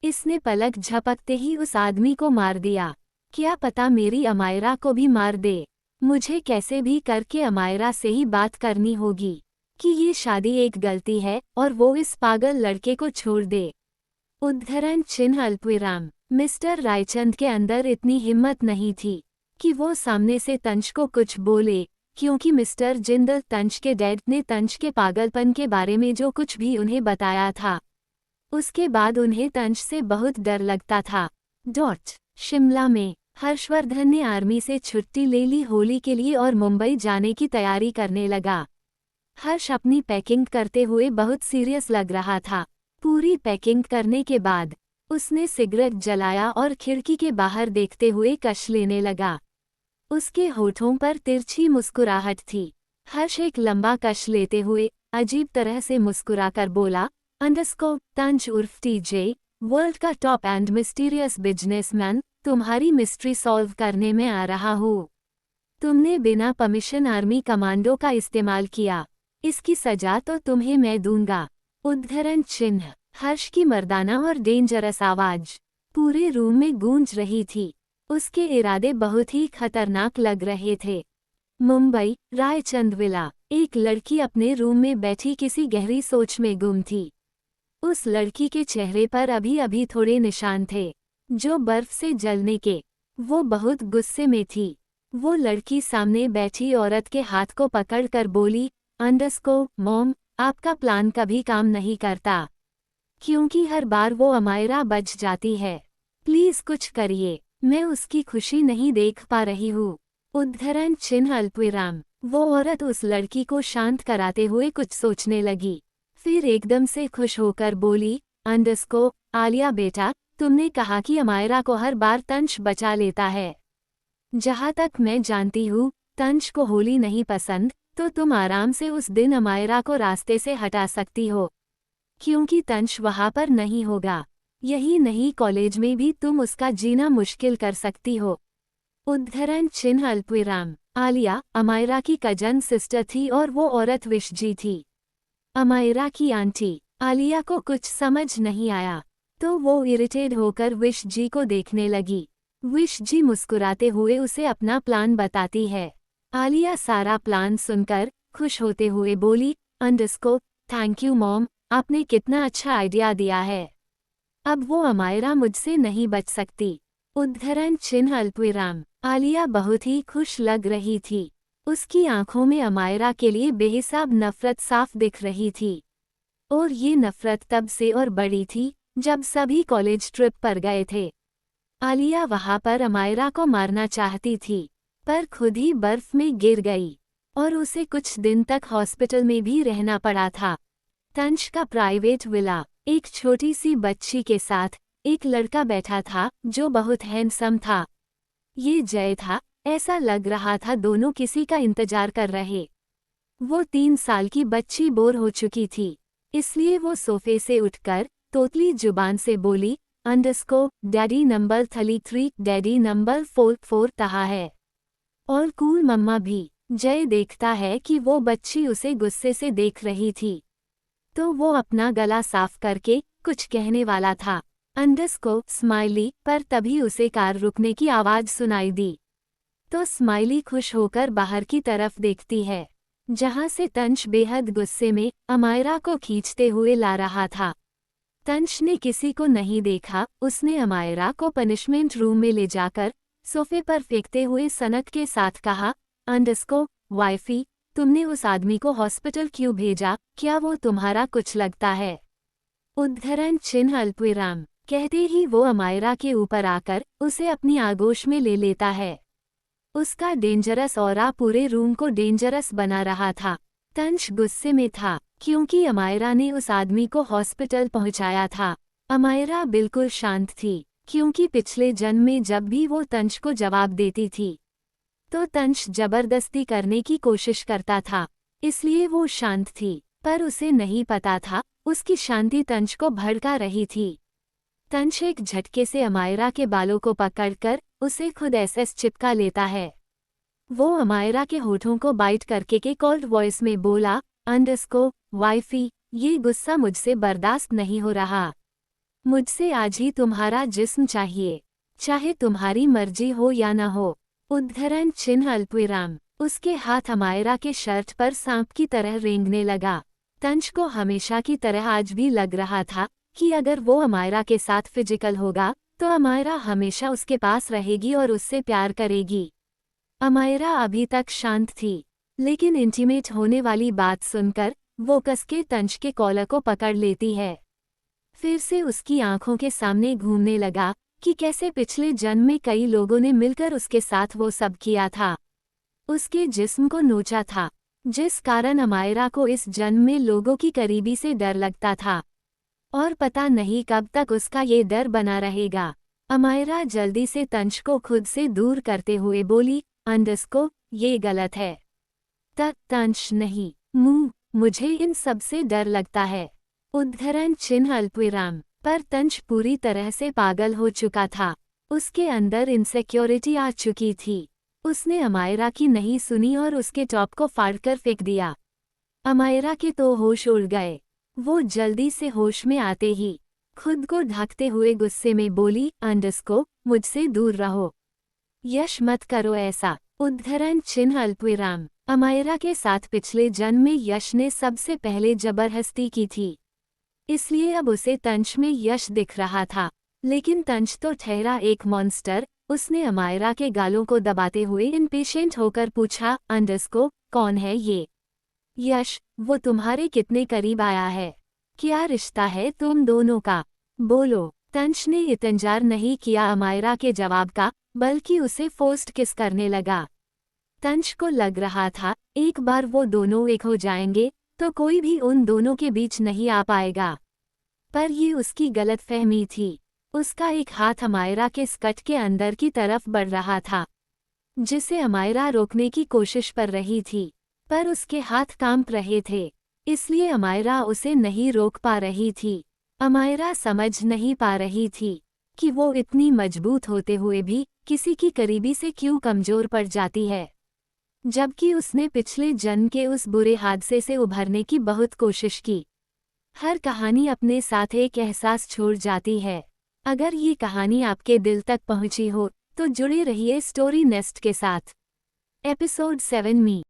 इसने पलक झपकते ही उस आदमी को मार दिया। क्या पता मेरी अमायरा को भी मार दे। मुझे कैसे भी करके अमायरा से ही बात करनी होगी कि ये शादी एक गलती है और वो इस पागल लड़के को छोड़ दे। उद्धरण चिन्ह अल्पविराम। मिस्टर रायचंद के अंदर इतनी हिम्मत नहीं थी कि वो सामने से तंज को कुछ बोले, क्योंकि मिस्टर जिंदल तंज के डैड ने तंज के पागलपन के बारे में जो कुछ भी उन्हें बताया था, उसके बाद उन्हें तंज से बहुत डर लगता था। शिमला में हर्षवर्धन ने आर्मी से छुट्टी ले ली होली के लिए और मुंबई जाने की तैयारी करने लगा। हर्ष अपनी पैकिंग करते हुए बहुत सीरियस लग रहा था। पूरी पैकिंग करने के बाद उसने सिगरेट जलाया और खिड़की के बाहर देखते हुए कश लेने लगा। उसके होठों पर तिरछी मुस्कुराहट थी। हर्ष एक लंबा कश लेते हुए अजीब तरह से मुस्कुराकर बोला, अंडरस्को, तंज उर्फ टीजे, वर्ल्ड का टॉप एंड मिस्टीरियस बिजनेसमैन, तुम्हारी मिस्ट्री सॉल्व करने में आ रहा हूँ। तुमने बिना परमिशन आर्मी कमांडो का इस्तेमाल किया, इसकी सजा तो तुम्हें मैं दूंगा। उद्धरण चिन्ह। हर्ष की मर्दाना और डेंजरस आवाज पूरे रूम में गूंज रही थी। उसके इरादे बहुत ही खतरनाक लग रहे थे। मुंबई, रायचंद विला। एक लड़की अपने रूम में बैठी किसी गहरी सोच में गुम थी। उस लड़की के चेहरे पर अभी अभी थोड़े निशान थे, जो बर्फ से जलने के। वो बहुत गुस्से में थी। वो लड़की सामने बैठी औरत के हाथ को पकड़कर बोली, अंडरस्को, मॉम, आपका प्लान कभी काम नहीं करता, क्योंकि हर बार वो अमायरा बच जाती है। प्लीज कुछ करिए, मैं उसकी खुशी नहीं देख पा रही हूँ। उद्धरण चिन्ह अल्पविराम। वो औरत उस लड़की को शांत कराते हुए कुछ सोचने लगी, फिर एकदम से खुश होकर बोली, अंडरस्को, आलिया बेटा, तुमने कहा कि अमायरा को हर बार तंज बचा लेता है। जहाँ तक मैं जानती हूँ, तंज को होली नहीं पसंद, तो तुम आराम से उस दिन अमायरा को रास्ते से हटा सकती हो, क्योंकि तंज वहाँ पर नहीं होगा। यही नहीं, कॉलेज में भी तुम उसका जीना मुश्किल कर सकती हो। उद्धरण चिन्ह अल्पविराम। आलिया अमायरा की कजन सिस्टर थी और वो औरत विश जी थी, अमायरा की आंटी। आलिया को कुछ समझ नहीं आया, तो वो इरिटेट होकर विश जी को देखने लगी। विश जी मुस्कुराते हुए उसे अपना प्लान बताती है। आलिया सारा प्लान सुनकर खुश होते हुए बोली, अंडरस्को, थैंक यू मॉम, आपने कितना अच्छा आइडिया दिया है। अब वो अमायरा मुझसे नहीं बच सकती। उद्धरण चिन्ह अल्पविराम। आलिया बहुत ही खुश लग रही थी। उसकी आंखों में अमायरा के लिए बेहिसाब नफरत साफ दिख रही थी। और ये नफरत तब से और बड़ी थी जब सभी कॉलेज ट्रिप पर गए थे। आलिया वहां पर अमायरा को मारना चाहती थी, पर खुद ही बर्फ में गिर गई और उसे कुछ दिन तक हॉस्पिटल में भी रहना पड़ा था। तंश का प्राइवेट विला, एक छोटी सी बच्ची के साथ एक लड़का बैठा था जो बहुत हैंडसम था। ये जय था। ऐसा लग रहा था दोनों किसी का इंतजार कर रहे। वो 3 साल की बच्ची बोर हो चुकी थी, इसलिए वो सोफे से उठकर तोतली जुबान से बोली, डैडी नंबर 33, डैडी नंबर 44 कहा है। और कूल मम्मा भी। जय देखता है कि वो बच्ची उसे गुस्से से देख रही थी, तो वो अपना गला साफ करके कुछ कहने वाला था, स्माइली, पर तभी उसे कार रुकने की आवाज सुनाई दी। तो स्माइली खुश होकर बाहर की तरफ देखती है, जहां से तंश बेहद गुस्से में अमायरा को खींचते हुए ला रहा था। तंश ने किसी को नहीं देखा। उसने अमायरा को पनिशमेंट रूम में ले जाकर सोफे पर फेंकते हुए सनक के साथ कहा, वाइफी, तुमने उस आदमी को हॉस्पिटल क्यों भेजा? क्या वो तुम्हारा कुछ लगता है? उद्धरण चिन्ह अल्पविराम। कहते ही वो अमायरा के ऊपर आकर उसे अपनी आगोश में ले लेता है। उसका डेंजरस ऑरा पूरे रूम को डेंजरस बना रहा था। तंश गुस्से में था क्योंकि अमायरा ने उस आदमी को हॉस्पिटल पहुंचाया था। अमायरा बिल्कुल शांत थी क्योंकि पिछले जन्म में जब भी वो तंश को जवाब देती थी तो तंश जबरदस्ती करने की कोशिश करता था, इसलिए वो शांत थी। पर उसे नहीं पता था उसकी शांति तंश को भड़का रही थी। तंश एक झटके से अमायरा के बालों को पकड़कर उसे खुद एसएस चिपका लेता है। वो अमायरा के होठों को बाइट करके के कोल्ड वॉइस में बोला, वाइफी, ये गुस्सा मुझसे बर्दाश्त नहीं हो रहा। मुझसे आज ही तुम्हारा जिस्म चाहिए, चाहे तुम्हारी मर्जी हो या न हो। उद्धरण चिन्ह अल्पविराम। उसके हाथ अमायरा के शर्ट पर सांप की तरह रेंगने लगा। तंश को हमेशा की तरह आज भी लग रहा था कि अगर वो अमायरा के साथ फिजिकल होगा तो अमायरा हमेशा उसके पास रहेगी और उससे प्यार करेगी। अमायरा अभी तक शांत थी, लेकिन इंटीमेट होने वाली बात सुनकर वो कसके तंश के कॉलर को पकड़ लेती है। फिर से उसकी आंखों के सामने घूमने लगा कि कैसे पिछले जन्म में कई लोगों ने मिलकर उसके साथ वो सब किया था। उसके जिस्म को नोचा था, जिस कारण अमायरा को इस जन्म में लोगों की करीबी से डर लगता था। और पता नहीं कब तक उसका ये डर बना रहेगा। अमायरा जल्दी से तंश को खुद से दूर करते हुए बोली, ये गलत है। तंश नहीं, मुझे इन सब से डर लगता है। उद्धरण चिन्ह अल्पविराम। पर तंश पूरी तरह से पागल हो चुका था। उसके अंदर इनसिक्योरिटी आ चुकी थी। उसने अमायरा की नहीं सुनी और उसके टॉप को फाड़कर फेंक दिया। अमायरा के तो होश उड़ गए। वो जल्दी से होश में आते ही खुद को ढकते हुए गुस्से में बोली, मुझसे दूर रहो। यश मत करो ऐसा। उद्धरण चिन्ह अल्पविराम। अमायरा के साथ पिछले जन्म में यश ने सबसे पहले जबरदस्ती की थी, इसलिए अब उसे तंश में यश दिख रहा था। लेकिन तंश तो ठहरा एक मॉन्स्टर। उसने अमायरा के गालों को दबाते हुए इम्पेशेंट होकर पूछा, कौन है ये? यश, वो तुम्हारे कितने करीब आया है? क्या रिश्ता है तुम दोनों का? बोलो। तंश ने इंतजार नहीं किया अमायरा के जवाब का, बल्कि उसे फोर्स्ड किस करने लगा। तंश को लग रहा था एक बार वो दोनों एक हो जाएंगे तो कोई भी उन दोनों के बीच नहीं आ पाएगा। पर ये उसकी गलतफहमी थी। उसका एक हाथ अमायरा के स्कर्ट के अंदर की तरफ बढ़ रहा था, जिसे अमायरा रोकने की कोशिश कर रही थी, पर उसके हाथ कांप रहे थे, इसलिए अमायरा उसे नहीं रोक पा रही थी। अमायरा समझ नहीं पा रही थी कि वो इतनी मजबूत होते हुए भी किसी की करीबी से क्यों कमजोर पड़ जाती है, जबकि उसने पिछले जन्म के उस बुरे हादसे से उभरने की बहुत कोशिश की। हर कहानी अपने साथ एक एहसास छोड़ जाती है। अगर ये कहानी आपके दिल तक पहुंची हो तो जुड़े रहिए स्टोरी नेस्ट के साथ। एपिसोड 7 में